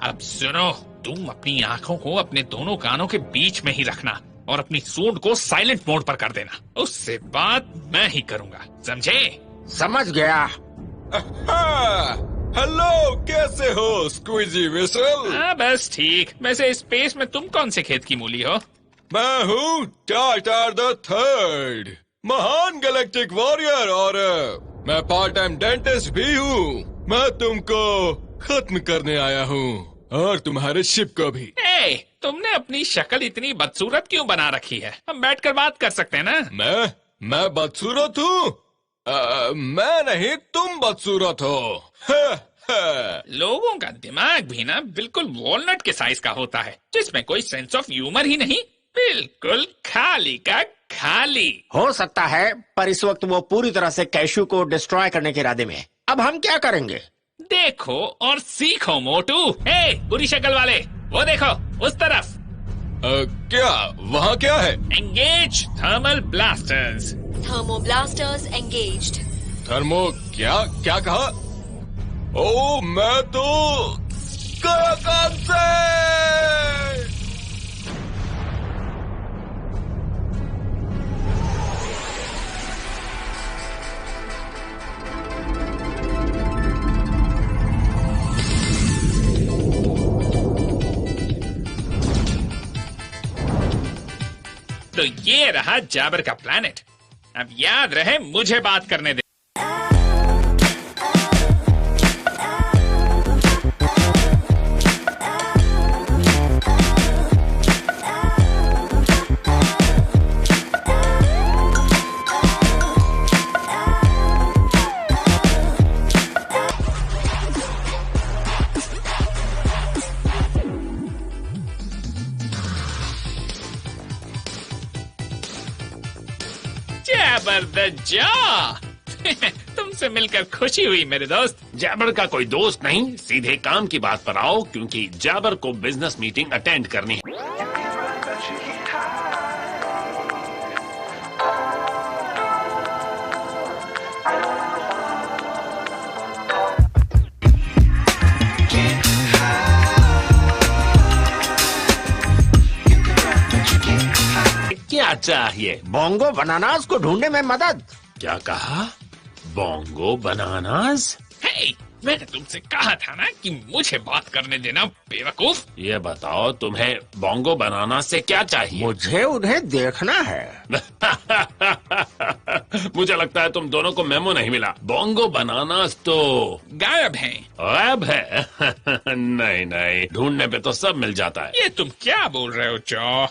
अब सुनो, तुम अपनी आंखों को अपने दोनों कानों के बीच में ही रखना और अपनी सूंड को साइलेंट मोड पर कर देना। उससे बात मैं ही करूंगा, समझे? समझ गया। हेलो, कैसे हो स्क्वीजी विसल? हाँ बस ठीक। वैसे स्पेस में तुम कौन से खेत की मूली हो? मैं हूँ टार्टार द थर्ड, महान गैलेक्टिक वॉरियर, और मैं पार्ट टाइम डेंटिस्ट भी हूँ। मैं तुमको खत्म करने आया हूँ और तुम्हारे शिप को भी। तुमने अपनी शक्ल इतनी बदसूरत क्यों बना रखी है? हम बैठकर बात कर सकते हैं ना? मैं बदसूरत हूँ? मैं नहीं, तुम बदसूरत हो। लोगों का दिमाग भी ना बिल्कुल वॉलनट के साइज का होता है, जिसमें कोई सेंस ऑफ ह्यूमर ही नहीं। बिल्कुल खाली का खाली। हो सकता है, पर इस वक्त वो पूरी तरह से कैशू को डिस्ट्रॉय करने के इरादे में है। अब हम क्या करेंगे? देखो और सीखो मोटू। हे बुरी शक्ल वाले, वो देखो उस तरफ। क्या वहाँ क्या है? Engage thermal blasters. Thermo blasters engaged. Thermo क्या क्या कहा? ओ मैं तो काराकान से। तो ये रहा जाबर का प्लैनेट। अब याद रहे मुझे बात करने दे। तुमसे मिलकर खुशी हुई मेरे दोस्त। जाबर का कोई दोस्त नहीं, सीधे काम की बात पर आओ, क्योंकि जाबर को बिजनेस मीटिंग अटेंड करनी है। क्या चाहिए? बोंगो बनानास को ढूंढने में मदद। क्या कहा? Bongo bananas? हे, मैंने तुमसे कहा था ना कि मुझे बात करने देना, बेवकूफ। ये बताओ तुम्हें बोंगो बनानास से क्या चाहिए? मुझे उन्हें देखना है। मुझे लगता है तुम दोनों को मेमो नहीं मिला। बोंगो बनानास तो गायब है। गायब है? नहीं नहीं, ढूंढने पे तो सब मिल जाता है। ये तुम क्या बोल रहे हो चो?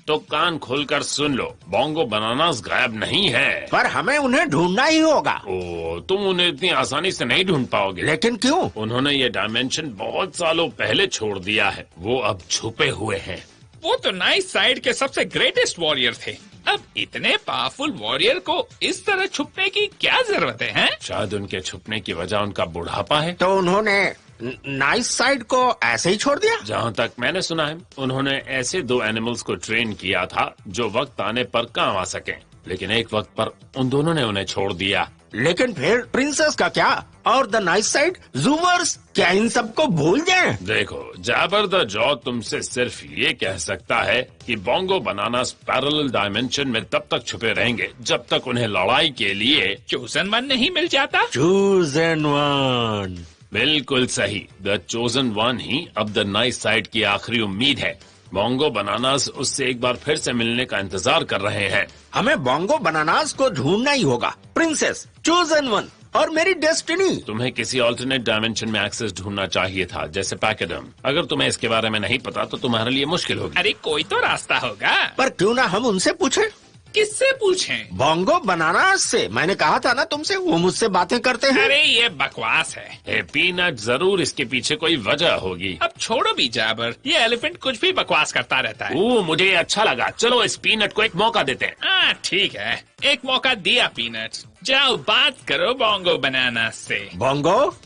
तो कान खोलकर सुन लो, बोंगो बनानास गायब नहीं है। पर हमें उन्हें ढूंढना ही होगा। ओ, तुम उन्हें इतनी आसानी से नहीं ढूंढ पाओगे। लेकिन क्यों? उन्होंने ये डायमेंशन बहुत सालों पहले छोड़ दिया है। वो अब छुपे हुए हैं। वो तो नाइस साइड के सबसे ग्रेटेस्ट वॉरियर थे। अब इतने पावरफुल वॉरियर को इस तरह छुपने की क्या जरूरत है? शायद उनके छुपने की वजह उनका बुढ़ापा है। तो उन्होंने नाइस साइड को ऐसे ही छोड़ दिया? जहाँ तक मैंने सुना है, उन्होंने ऐसे 2 एनिमल्स को ट्रेन किया था जो वक्त आने पर काम आ सके, लेकिन एक वक्त पर उन दोनों ने उन्हें छोड़ दिया। लेकिन फिर प्रिंसेस का क्या? और द नाइस साइड, जूवर्स, क्या इन सबको भूल जाएं? देखो, जाबर द जॉ तुमसे सिर्फ ये कह सकता है कि बोंगो बनानास पैरेलल डायमेंशन में तब तक छुपे रहेंगे जब तक उन्हें लड़ाई के लिए चोजन वन नहीं मिल जाता। चोजन वन, बिल्कुल सही। द चोजन वन ही अब द नाइस साइड की आखिरी उम्मीद है। बोंगो बनानास उससे एक बार फिर से मिलने का इंतजार कर रहे हैं। हमें बोंगो बनानास को ढूंढना ही होगा। प्रिंसेस, चोजन वन और मेरी डेस्टिनी। तुम्हें किसी ऑल्टरनेट डायमेंशन में एक्सेस ढूंढना चाहिए था, जैसे पैकेडम। अगर तुम्हें इसके बारे में नहीं पता तो तुम्हारे लिए मुश्किल होगी। अरे कोई तो रास्ता होगा। पर क्यों ना हम उनसे पूछें? किससे पूछें? बोंगो बनानास से। मैंने कहा था ना तुमसे, वो मुझसे बातें करते हैं। अरे ये बकवास है। पीनट, जरूर इसके पीछे कोई वजह होगी। अब छोड़ो भी जाबर, ये एलिफेंट कुछ भी बकवास करता रहता है। मुझे अच्छा लगा। चलो इस पीनट को एक मौका देते हैं। हाँ ठीक है, एक मौका दिया पीनट। जाओ बात करो बोंगो बनानास से। बोंगो,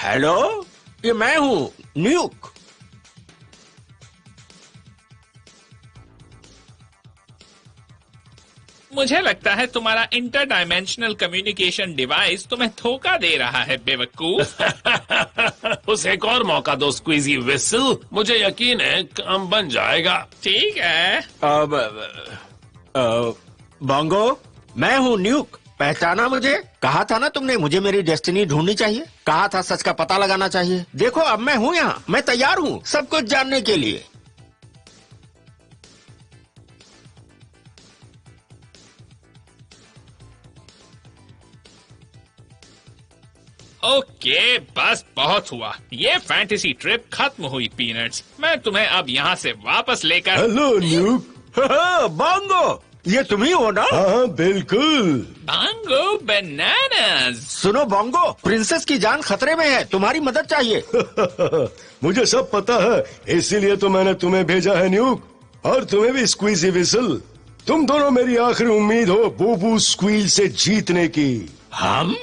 हेलो, ये मैं हूँ, न्यूक। मुझे लगता है तुम्हारा इंटर डायमेंशनल कम्युनिकेशन डिवाइस तुम्हें धोखा दे रहा है, बेवकूफ। उसे एक और मौका दो स्क्वीजी विसल, मुझे यकीन है काम बन जाएगा। ठीक है। बोंगो, मैं हूँ न्यूक, पहचाना मुझे? कहा था ना तुमने मुझे मेरी डेस्टिनी ढूंढनी चाहिए, कहा था सच का पता लगाना चाहिए। देखो अब मैं हूँ यहाँ, मैं तैयार हूँ सब कुछ जानने के लिए। ओके, बस बहुत हुआ। ये फैंटेसी ट्रिप खत्म हुई पीनट्स। मैं तुम्हें अब यहाँ से वापस लेकर। हेलो न्यूक। बोंगो, ये तुम ही हो ना? हाँ बिल्कुल। Bongo bananas. सुनो बोंगो, प्रिंसेस की जान खतरे में है, तुम्हारी मदद चाहिए। मुझे सब पता है, इसीलिए तो मैंने तुम्हें भेजा है न्यूक। और तुम्हें भी स्क्वीजी विसल। तुम दोनों मेरी आखिरी उम्मीद हो बूबू स्क्वील से जीतने की। हम?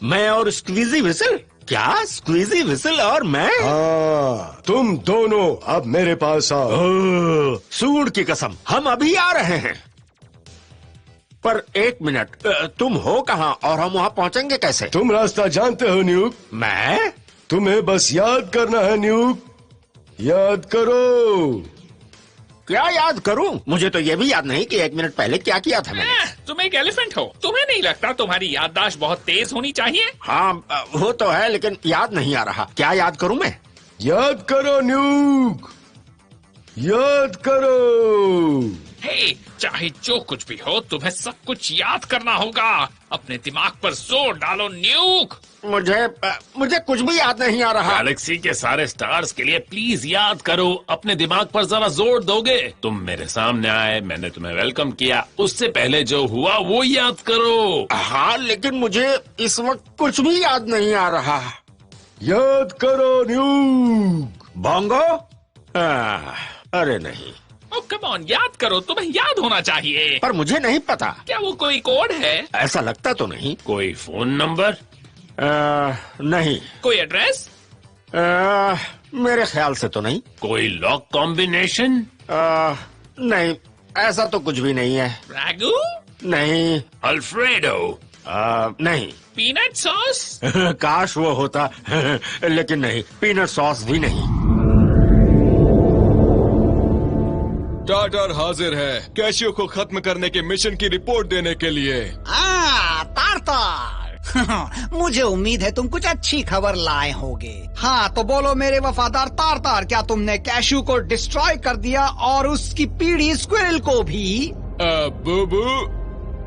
मैं और स्क्वीजी विसल? क्या स्क्वीजी विसल और मैं? हाँ, तुम दोनों अब मेरे पास आओ। सूंड की कसम, हम अभी आ रहे हैं। पर एक मिनट, तुम हो कहाँ और हम वहाँ पहुँचेंगे कैसे? तुम रास्ता जानते हो न्यूक। मैं? तुम्हें बस याद करना है न्यूक, याद करो। क्या याद करूं? मुझे तो ये भी याद नहीं कि 1 मिनट पहले क्या किया था मैंने। तुम एक एलिफेंट हो, तुम्हें नहीं लगता तुम्हारी याददाश्त बहुत तेज होनी चाहिए? हाँ, वो तो है, लेकिन याद नहीं आ रहा। क्या याद करूं मैं? याद करो न्यूक, याद करो। हे, चाहे जो कुछ भी हो, तुम्हें सब कुछ याद करना होगा। अपने दिमाग पर जोर डालो न्यूक। मुझे कुछ भी याद नहीं आ रहा। गैलेक्सी के सारे स्टार्स के लिए प्लीज याद करो। अपने दिमाग पर जरा जोर दोगे? तुम मेरे सामने आए, मैंने तुम्हें वेलकम किया, उससे पहले जो हुआ वो याद करो। हाँ, लेकिन मुझे इस वक्त कुछ भी याद नहीं आ रहा। याद करो न्यूक। बोंगो? अरे नहीं। कम ऑन, याद करो, तुम्हें याद होना चाहिए। पर मुझे नहीं पता। क्या वो कोई कोड है? ऐसा लगता तो नहीं। कोई फोन नंबर? नहीं। कोई एड्रेस? मेरे ख्याल से तो नहीं। कोई लॉक कॉम्बिनेशन? नहीं, ऐसा तो कुछ भी नहीं है। रागू? नहीं। अल्फ्रेडो? नहीं। Peanut sauce? काश वो होता, लेकिन नहीं, पीनट सॉस भी नहीं। टार्टार हाजिर है कैशियो को खत्म करने के मिशन की रिपोर्ट देने के लिए। तारतार, मुझे उम्मीद है तुम कुछ अच्छी खबर लाए होगे। हाँ तो बोलो मेरे वफादार तारतार, क्या तुमने कैशियो को डिस्ट्रॉय कर दिया और उसकी पीढ़ी स्क्विरल को भी? बूबू,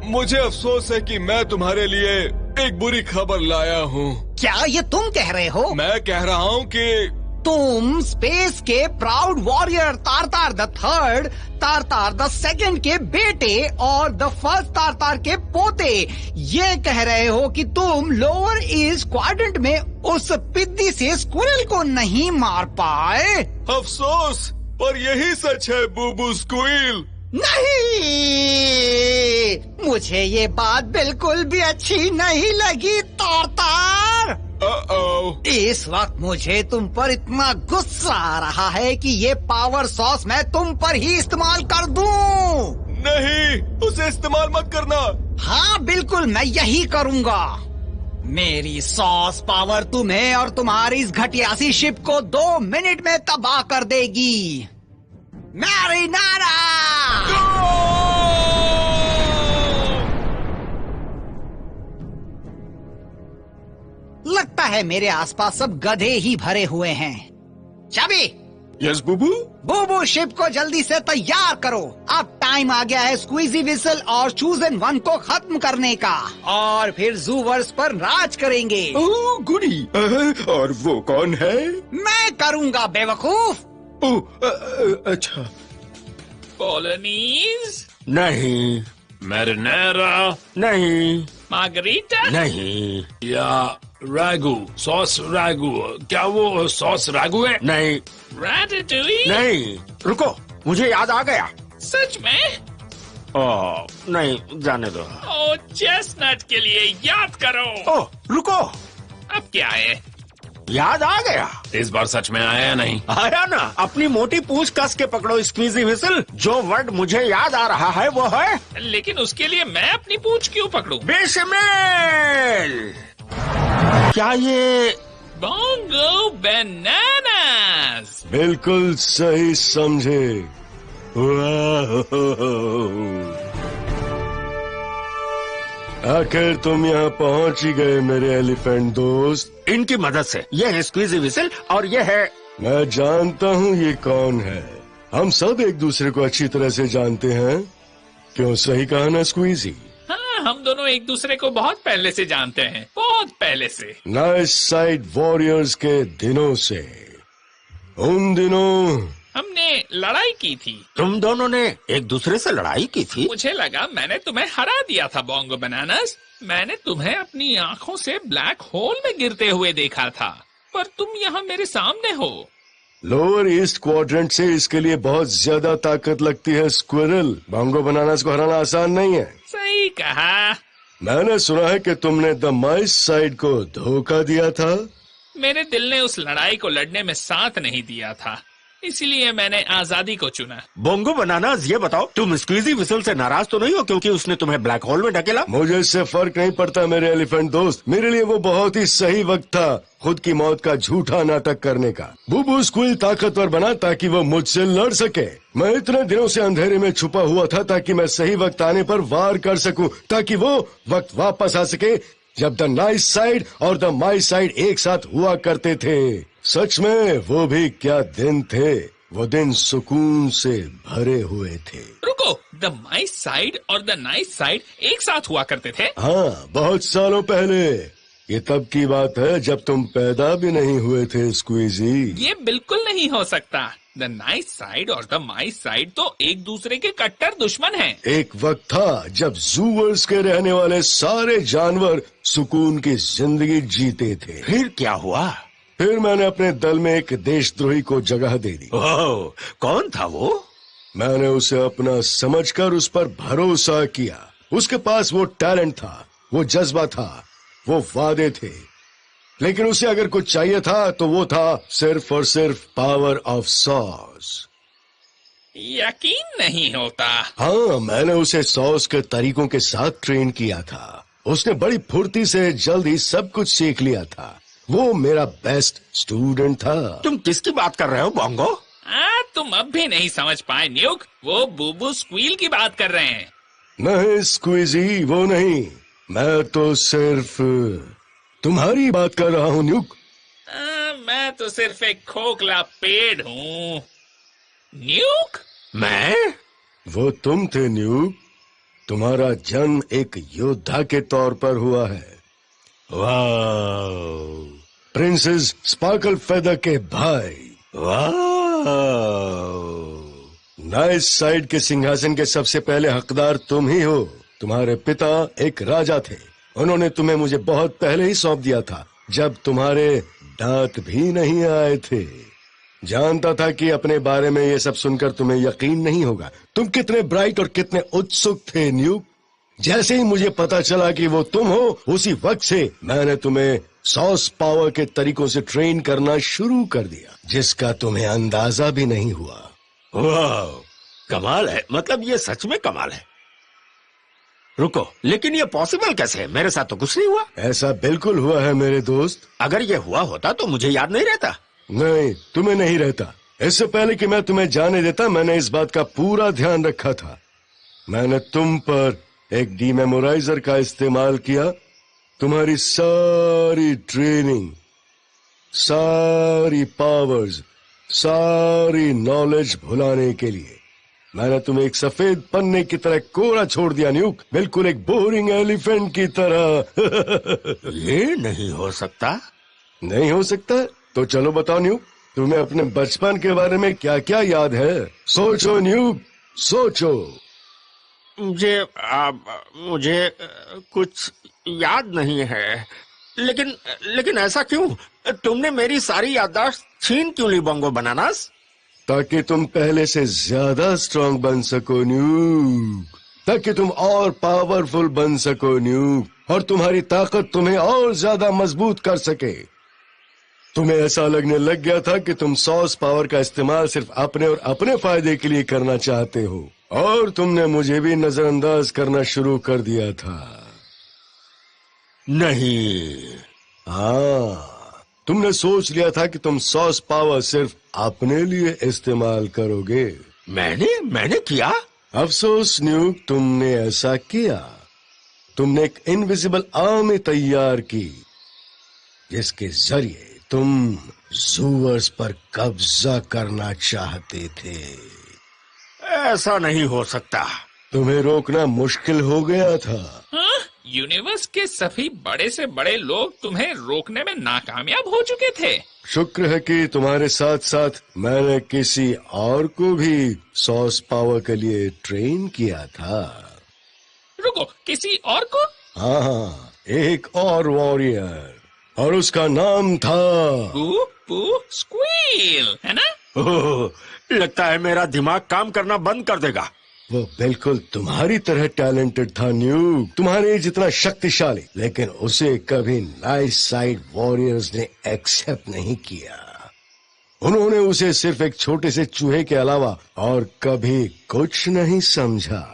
मुझे अफसोस है कि मैं तुम्हारे लिए एक बुरी खबर लाया हूँ। क्या ये तुम कह रहे हो? मैं कह रहा हूँ कि तुम स्पेस के प्राउड वॉरियर तारतार द थर्ड, तारतार द सेकंड के बेटे और द फर्स्ट तारतार के पोते ये कह रहे हो कि तुम लोअर ईस्ट क्वाड्रेंट में उस पिद्दी से स्क्विरल को नहीं मार पाए? अफसोस, पर यही सच है बूबू स्क्विल। नहीं, मुझे ये बात बिल्कुल भी अच्छी नहीं लगी तारतार। इस वक्त मुझे तुम पर इतना गुस्सा आ रहा है कि ये पावर सॉस मैं तुम पर ही इस्तेमाल कर दूं। नहीं, उसे इस्तेमाल मत करना। हाँ बिल्कुल, मैं यही करूंगा। मेरी सॉस पावर तुम्हें और तुम्हारी इस घटिया सी शिप को 2 मिनट में तबाह कर देगी। मैरिनारा! लगता है मेरे आसपास सब गधे ही भरे हुए हैं। चाबी! यस बूबू। बूबू, शिप को जल्दी से तैयार करो। अब टाइम आ गया है स्क्वीजी विसल और चूजन वन को खत्म करने का, और फिर जूवर्स पर राज करेंगे। ओह गुडी, और वो कौन है? मैं करूंगा बेवकूफ। अच्छा। पोलोनीज? नहीं। मैरिनेरा? नहीं। मार्गरीटा? नहीं। या रागू, सॉस रागू? क्या वो सॉस रागू है? नहीं। रैटाटूई? नहीं। रुको, मुझे याद आ गया। सच में? ओह नहीं, जाने दो। ओ, चेस्टनट के लिए याद करो। ओह रुको, अब क्या है? याद आ गया। इस बार सच में आया नहीं? आया ना। अपनी मोटी पूंछ कस के पकड़ो स्क्वीजी विसल। जो वर्ड मुझे याद आ रहा है वो है, लेकिन उसके लिए मैं अपनी पूंछ क्यों पकड़ूं? बेशमेल। क्या ये बोंगो बनानास? बिल्कुल सही समझे। आखिर तुम यहाँ पहुँच ही गए मेरे एलिफेंट दोस्त। इनकी मदद से। ये है स्क्वीजी विसल और ये है। मैं जानता हूँ ये कौन है। हम सब एक दूसरे को अच्छी तरह से जानते हैं। क्यों, सही कहा ना स्क्वीजी? हाँ, हम दोनों एक दूसरे को बहुत पहले से जानते हैं, बहुत पहले से। नाइस साइड वॉरियर्स के दिनों से। उन दिनों हमने लड़ाई की थी। तुम दोनों ने एक दूसरे से लड़ाई की थी? मुझे लगा मैंने तुम्हें हरा दिया था बोंगो बनानास। मैंने तुम्हें अपनी आंखों से ब्लैक होल में गिरते हुए देखा था, पर तुम यहाँ मेरे सामने हो। लोअर ईस्ट क्वाड्रेंट से इसके लिए बहुत ज्यादा ताकत लगती है स्क्विरल। बोंगो बनानास को हराना आसान नहीं है। सही कहा। मैंने सुना है कि तुमने द माइस साइड को धोखा दिया था। मेरे दिल ने उस लड़ाई को लड़ने में साथ नहीं दिया था, इसलिए मैंने आजादी को चुना। बोंगो बनानास, ये बताओ तुम स्क्वीजी विसल से नाराज तो नहीं हो क्योंकि उसने तुम्हें ब्लैक होल में ढकेला? मुझे इससे फर्क नहीं पड़ता मेरे एलिफेंट दोस्त। मेरे लिए वो बहुत ही सही वक्त था खुद की मौत का झूठा नाटक करने का। बूबू स्क्विल ताकतवर बना ताकि वो मुझसे लड़ सके। मैं इतने दिनों से अंधेरे में छुपा हुआ था ताकि मैं सही वक्त आने पर वार कर सकूं, ताकि वो वक्त वापस आ सके जब द नाइस साइड और द माई साइड एक साथ हुआ करते थे। सच में वो भी क्या दिन थे। वो दिन सुकून से भरे हुए थे। रुको, द माइस साइड और द नाइस साइड एक साथ हुआ करते थे? हाँ, बहुत सालों पहले। ये तब की बात है जब तुम पैदा भी नहीं हुए थे स्क्वीजी। ये बिल्कुल नहीं हो सकता। द नाइस साइड और द माइस साइड तो एक दूसरे के कट्टर दुश्मन हैं। एक वक्त था जब जूवर्स के रहने वाले सारे जानवर सुकून की जिंदगी जीते थे। फिर क्या हुआ? फिर मैंने अपने दल में एक देशद्रोही को जगह दे दी। ओह, कौन था वो? मैंने उसे अपना समझकर उस पर भरोसा किया। उसके पास वो टैलेंट था, वो जज्बा था, वो वादे थे, लेकिन उसे अगर कुछ चाहिए था तो वो था सिर्फ और सिर्फ पावर ऑफ सॉस। यकीन नहीं होता। हाँ, मैंने उसे सॉस के तरीकों के साथ ट्रेन किया था। उसने बड़ी फुर्ती से जल्द ही सब कुछ सीख लिया था। वो मेरा बेस्ट स्टूडेंट था। तुम किसकी बात कर रहे हो बोंगो? तुम अब भी नहीं समझ पाए न्यूक। वो बूबू स्क्वील की बात कर रहे हैं। नहीं स्क्वीजी, वो नहीं। मैं तो सिर्फ तुम्हारी बात कर रहा हूँ न्यूक। मैं तो सिर्फ एक खोखला पेड़ हूँ न्यूक। मैं? वो तुम थे न्यूक। तुम्हारा जन्म एक योद्धा के तौर पर हुआ है। वाह, प्रिंसेस स्पार्कल फेदर के भाई। वाह, नाइस साइड के सिंहासन के सबसे पहले हकदार तुम ही हो। तुम्हारे पिता एक राजा थे। उन्होंने तुम्हें मुझे बहुत पहले ही सौंप दिया था, जब तुम्हारे दांत भी नहीं आए थे। जानता था कि अपने बारे में ये सब सुनकर तुम्हें यकीन नहीं होगा। तुम कितने ब्राइट और कितने उत्सुक थे न्यूक। जैसे ही मुझे पता चला कि वो तुम हो, उसी वक्त से मैंने तुम्हें सॉस पावर के तरीकों से ट्रेन करना शुरू कर दिया, जिसका तुम्हें अंदाजा भी नहीं हुआ। वाह, कमाल है। मतलब ये सच में कमाल है। रुको, लेकिन ये पॉसिबल कैसे है? मेरे साथ तो कुछ नहीं हुआ। ऐसा बिल्कुल हुआ है मेरे दोस्त। अगर ये हुआ होता तो मुझे याद नहीं रहता। नहीं, तुम्हें नहीं रहता। इससे पहले कि मैं तुम्हें जाने देता, मैंने इस बात का पूरा ध्यान रखा था। मैंने तुम पर एक डीमेमोराइजर का इस्तेमाल किया। तुम्हारी सारी ट्रेनिंग, सारी पावर्स, सारी नॉलेज भुलाने के लिए मैंने तुम्हें एक सफेद पन्ने की तरह कोरा छोड़ दिया न्यूक, बिल्कुल एक बोरिंग एलिफेंट की तरह। ये नहीं हो सकता। नहीं हो सकता? तो चलो बताओ न्यूक, तुम्हें अपने बचपन के बारे में क्या क्या याद है? सोचो न्यूक, सोचो। मुझे कुछ याद नहीं है। लेकिन ऐसा क्यों? तुमने मेरी सारी याददाश्त छीन क्यों ली बोंगो बनानास? ताकि तुम पहले से ज्यादा स्ट्रांग बन सको न्यूक, ताकि तुम और पावरफुल बन सको न्यूक, और तुम्हारी ताकत तुम्हें और ज्यादा मजबूत कर सके। तुम्हें ऐसा लगने लग गया था कि तुम सॉस पावर का इस्तेमाल सिर्फ अपने और अपने फायदे के लिए करना चाहते हो, और तुमने मुझे भी नजरअंदाज करना शुरू कर दिया था। नहीं। हाँ, तुमने सोच लिया था कि तुम सॉस पावर सिर्फ अपने लिए इस्तेमाल करोगे। मैंने किया? अफसोस न्यूक, तुमने ऐसा किया। तुमने एक इनविजिबल आर्मी तैयार की, जिसके जरिए तुम जूवर्स पर कब्जा करना चाहते थे। ऐसा नहीं हो सकता। तुम्हें रोकना मुश्किल हो गया था। हाँ? यूनिवर्स के सभी बड़े से बड़े लोग तुम्हें रोकने में नाकामयाब हो चुके थे। शुक्र है कि तुम्हारे साथ साथ मैंने किसी और को भी सॉस पावर के लिए ट्रेन किया था। रुको, किसी और को? हाँ, एक और वॉरियर, और उसका नाम था बू स्क्वील, है ना? ओह, लगता है मेरा दिमाग काम करना बंद कर देगा। वो बिल्कुल तुम्हारी तरह टैलेंटेड था न्यूक, तुम्हारे जितना शक्तिशाली, लेकिन उसे कभी नाइस साइड वॉरियर्स ने एक्सेप्ट नहीं किया। उन्होंने उसे सिर्फ एक छोटे से चूहे के अलावा और कभी कुछ नहीं समझा।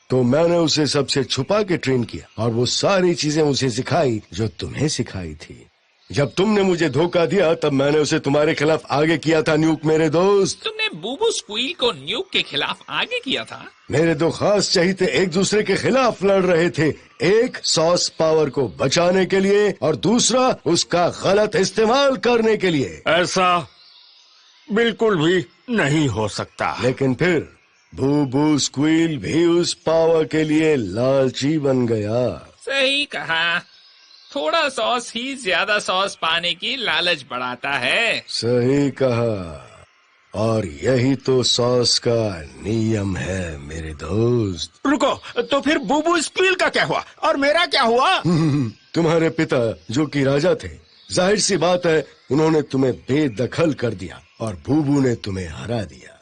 तो मैंने उसे सबसे छुपा के ट्रेन किया और वो सारी चीजें उसे सिखाई जो तुम्हें सिखाई थी। जब तुमने मुझे धोखा दिया तब मैंने उसे तुम्हारे खिलाफ आगे किया था न्यूक मेरे दोस्त। तुमने बूबू स्क्वील को न्यूक के खिलाफ आगे किया था? मेरे दो खास चहीते एक दूसरे के खिलाफ लड़ रहे थे, एक सॉस पावर को बचाने के लिए और दूसरा उसका गलत इस्तेमाल करने के लिए। ऐसा बिल्कुल भी नहीं हो सकता। लेकिन फिर बूबू स्क्वील भी उस पावर के लिए लालची बन गया। सही कहा, थोड़ा सॉस ही ज्यादा सॉस पाने की लालच बढ़ाता है। सही कहा, और यही तो सॉस का नियम है मेरे दोस्त। रुको, तो फिर बूबू स्क्वील का क्या हुआ और मेरा क्या हुआ? तुम्हारे पिता जो कि राजा थे, जाहिर सी बात है उन्होंने तुम्हें बेदखल कर दिया और बूबू ने तुम्हें हरा दिया।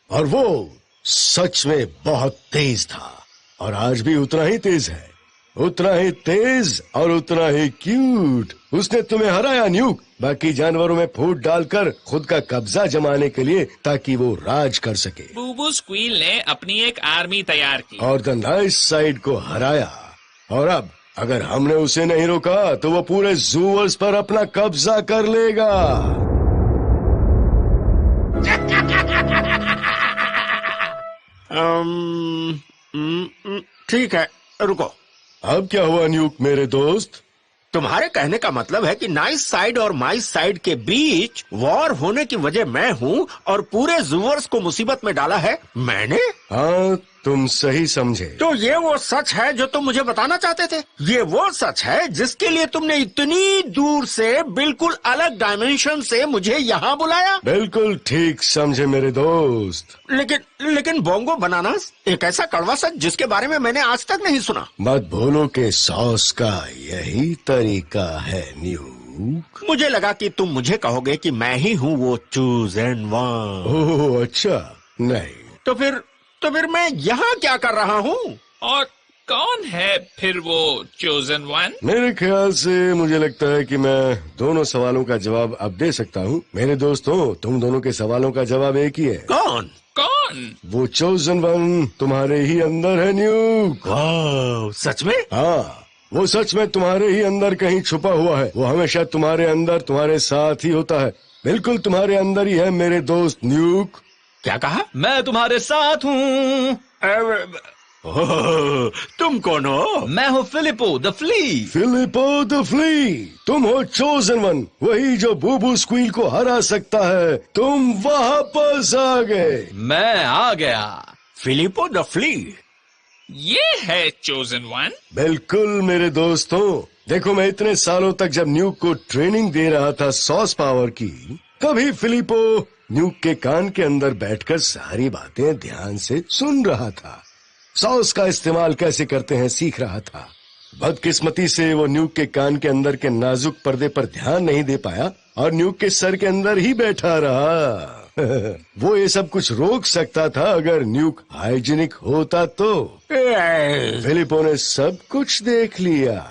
और वो सच में बहुत तेज था और आज भी उतना ही तेज है, उतना ही तेज और उतना ही क्यूट। उसने तुम्हें हराया न्यूक, बाकी जानवरों में फूट डालकर खुद का कब्जा जमाने के लिए, ताकि वो राज कर सके। बूबू स्क्वील ने अपनी एक आर्मी तैयार की और द नाइस साइड को हराया। और अब अगर हमने उसे नहीं रोका तो वो पूरे जूवर्स पर अपना कब्जा कर लेगा। ठीक है, रुको। अब क्या हुआ न्यूक मेरे दोस्त? तुम्हारे कहने का मतलब है कि नाइस साइड और माइस साइड के बीच वॉर होने की वजह मैं हूँ और पूरे जूवर्स को मुसीबत में डाला है मैंने? हाँ, तुम सही समझे। तो ये वो सच है जो तुम मुझे बताना चाहते थे? ये वो सच है जिसके लिए तुमने इतनी दूर से, बिल्कुल अलग डायमेंशन से मुझे यहाँ बुलाया? बिल्कुल ठीक समझे मेरे दोस्त। लेकिन बोंगो बनानास एक ऐसा कड़वा सच जिसके बारे में मैंने आज तक नहीं सुना। मत भूलो कि सॉस का यही तरीका है न्यूक। मुझे लगा कि तुम मुझे कहोगे कि मैं ही हूँ वो चूज एंड वन। ओह अच्छा, नहीं। तो फिर मैं यहाँ क्या कर रहा हूँ? और कौन है फिर वो चोजन वन? मेरे ख्याल से मुझे लगता है कि मैं दोनों सवालों का जवाब अब दे सकता हूँ। मेरे दोस्तों, तुम दोनों के सवालों का जवाब एक ही है। कौन? वो चोजन वन तुम्हारे ही अंदर है न्यूक। वाह, सच में? हाँ, वो सच में तुम्हारे ही अंदर कहीं छुपा हुआ है। वो हमेशा तुम्हारे अंदर, तुम्हारे साथ ही होता है। बिल्कुल तुम्हारे अंदर ही है मेरे दोस्त न्यूक। क्या कहा? मैं तुम्हारे साथ हूँ। तुम कौन हो? मैं हूँ Filippo the flea. Filippo the flea, तुम हो चोजन वन, वही जो बूबू स्क्वील को हरा सकता है। तुम वापस आ गए। मैं आ गया। फिलिपो द फ्ली, ये है चोजन वन? बिल्कुल मेरे दोस्तों। देखो, मैं इतने सालों तक जब न्यूक को ट्रेनिंग दे रहा था सॉस पावर की, कभी फिलिपो न्यूक के कान के अंदर बैठकर सारी बातें ध्यान से सुन रहा था। सॉस का इस्तेमाल कैसे करते हैं सीख रहा था। बदकिस्मती से वो न्यूक के कान के अंदर के नाजुक पर्दे पर ध्यान नहीं दे पाया और न्यूक के सर के अंदर ही बैठा रहा। वो ये सब कुछ रोक सकता था अगर न्यूक हाइजीनिक होता तो। फिलिपो ने सब कुछ देख लिया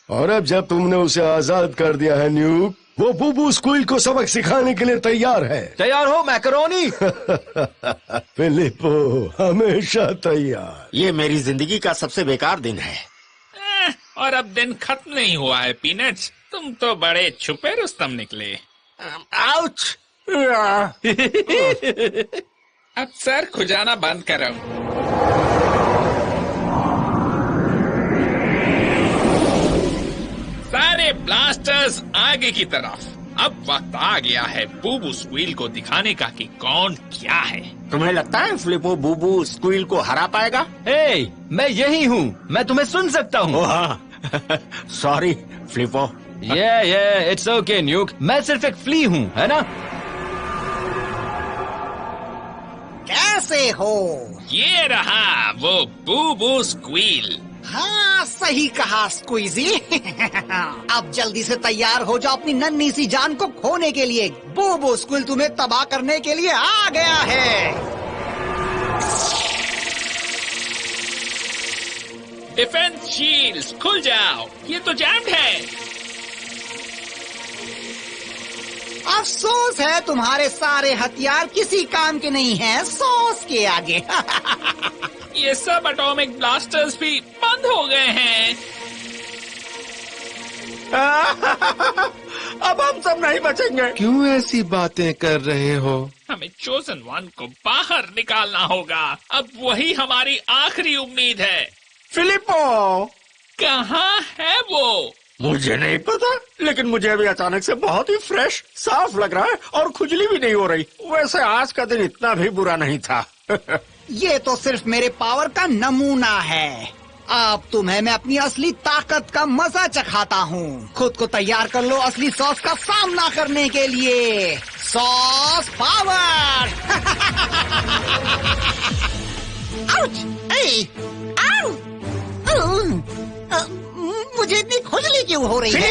और अब जब तुमने उसे आजाद कर दिया है न्यूक, वो बूबू स्क्वील को सबक सिखाने के लिए तैयार है। तैयार हो मैकरोनी? फिलिपो हमेशा तैयार। ये मेरी जिंदगी का सबसे बेकार दिन है। और अब दिन खत्म नहीं हुआ है पीनट्स, तुम तो बड़े छुपे रुस्तम निकले। आउच! अब सर खुजाना बंद करो। सारे ब्लास्टर्स आगे की तरफ। अब वक्त आ गया है बूबू स्क्वील को दिखाने का कि कौन क्या है। तुम्हें लगता है फिलिपो बूबू स्क्वील को हरा पाएगा? हे, मैं यही हूँ, मैं तुम्हें सुन सकता हूँ। Sorry Filippo. ये इट्स ओके न्यूक, मैं सिर्फ एक फ्ली हूँ, है ना? कैसे हो? ये रहा वो बूबू स्क्वील। हाँ, सही कहा स्क्वीजी। अब जल्दी से तैयार हो जाओ अपनी नन्ही सी जान को खोने के लिए। बूबू स्क्विल तुम्हें तबाह करने के लिए आ गया है। डिफेंस शील्ड्स खुल जाओ, ये तो जैम्ड है। अफसोस है तुम्हारे सारे हथियार किसी काम के नहीं हैं सॉस के आगे। ये सब एटॉमिक ब्लास्टर्स भी बंद हो गए हैं। अब हम सब नहीं बचेंगे। क्यों ऐसी बातें कर रहे हो? हमें चोजन वन को बाहर निकालना होगा। अब वही हमारी आखिरी उम्मीद है। फिलिपो कहाँ है वो? मुझे नहीं पता, लेकिन मुझे अभी अचानक से बहुत ही फ्रेश साफ लग रहा है और खुजली भी नहीं हो रही। वैसे आज का दिन इतना भी बुरा नहीं था। ये तो सिर्फ मेरे पावर का नमूना है। अब तुम्हें मैं अपनी असली ताकत का मजा चखाता हूँ। खुद को तैयार कर लो असली सॉस का सामना करने के लिए। Sauce power. आउच! ए! आउ! मुझे इतनी खुजली क्यों हो रही है?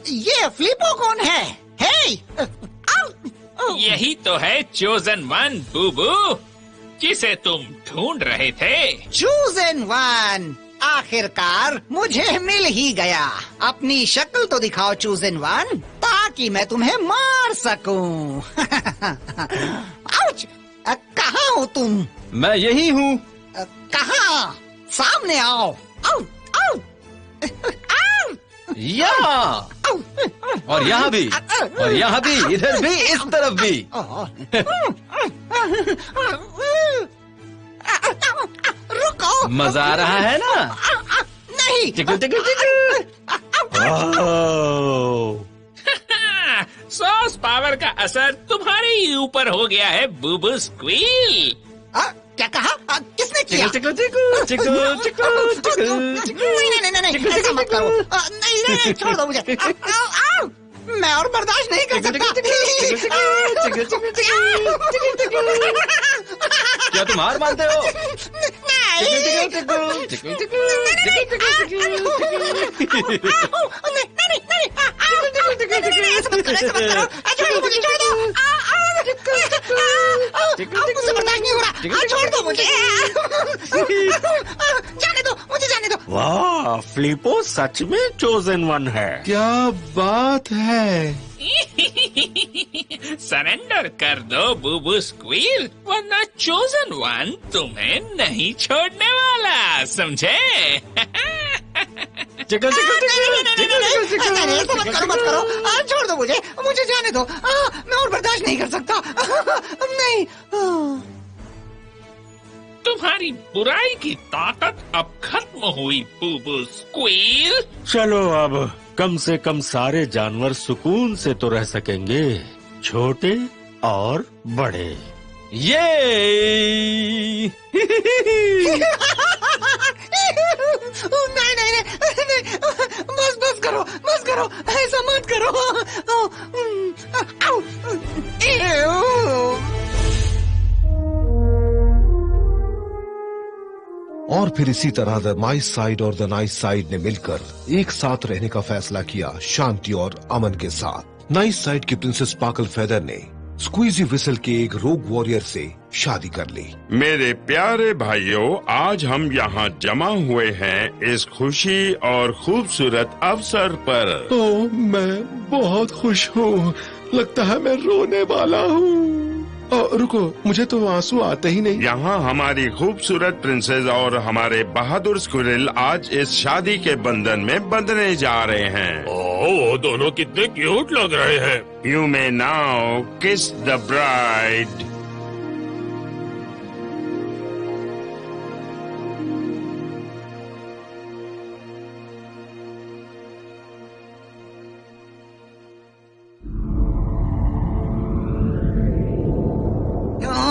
ये फ्लिपो कौन है? हे! यही तो है चोजन वन बूबू, जिसे तुम ढूंढ रहे थे। चोजन वन, आखिरकार मुझे मिल ही गया। अपनी शक्ल तो दिखाओ चोजन वन, ताकि मैं तुम्हें मार सकूं। आउच! कहाँ हो तुम? मैं यही हूँ। कहाँ? सामने आओ। आओ, आओ, आओ। यहाँ और यहाँ भी और यहाँ भी, इधर भी, इस तरफ भी। रुको। मजा आ रहा है ना? नहीं। Tackle tackle tackle. Sauce power का असर तुम्हारे ही ऊपर हो गया है बूबू स्क्वील। क्या कहा? किसने किया? Tackle tackle tackle tackle tackle. नहीं, ऐसा मत करो। नहीं, छोड़ दो मुझे। आओ, मैं और बर्दाश्त नहीं कर सकता। क्या तुम हार मानते हो? मुझसे बर्दाश्त नहीं हो रहा। छोड़ दो मुझे। जाने दो, मुझे जाने दो। वाह, फ्लिपो सच में चोजन वन है। क्या बात है। सरेंडर कर दो बूबू स्क्वील, वरना चोजन वन तुम्हें नहीं छोड़ने वाला, समझे? टिकल टिकल मत करो। छोड़ दो मुझे, मुझे जाने दो। मैं और बर्दाश्त नहीं कर सकता। नहीं। तुम्हारी बुराई की ताकत अब खत्म हुई बूबू स्क्वील। चलो अब कम से कम सारे जानवर सुकून से तो रह सकेंगे, छोटे और बड़े। ये नहीं, बस करो, ऐसा मत करो। और फिर इसी तरह द माइस साइड और द नाइस साइड ने मिलकर एक साथ रहने का फैसला किया, शांति और अमन के साथ। नाइस साइड की प्रिंसेस स्पार्कल फेदर ने स्क्वीजी विसल के एक रोग वॉरियर से शादी कर ली। मेरे प्यारे भाइयों, आज हम यहाँ जमा हुए हैं इस खुशी और खूबसूरत अवसर पर। ओह, मैं बहुत खुश हूँ। लगता है मैं रोने वाला हूँ। रुको, मुझे तो आंसू आते ही नहीं। यहाँ हमारी खूबसूरत प्रिंसेस और हमारे बहादुर स्क्विरल आज इस शादी के बंधन में बंधने जा रहे हैं। वो दोनों कितने क्यूट लग रहे हैं। यू मे नाउ किस द ब्राइड।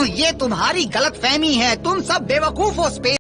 ये तुम्हारी गलतफहमी है। तुम सब बेवकूफ हो। स्पेस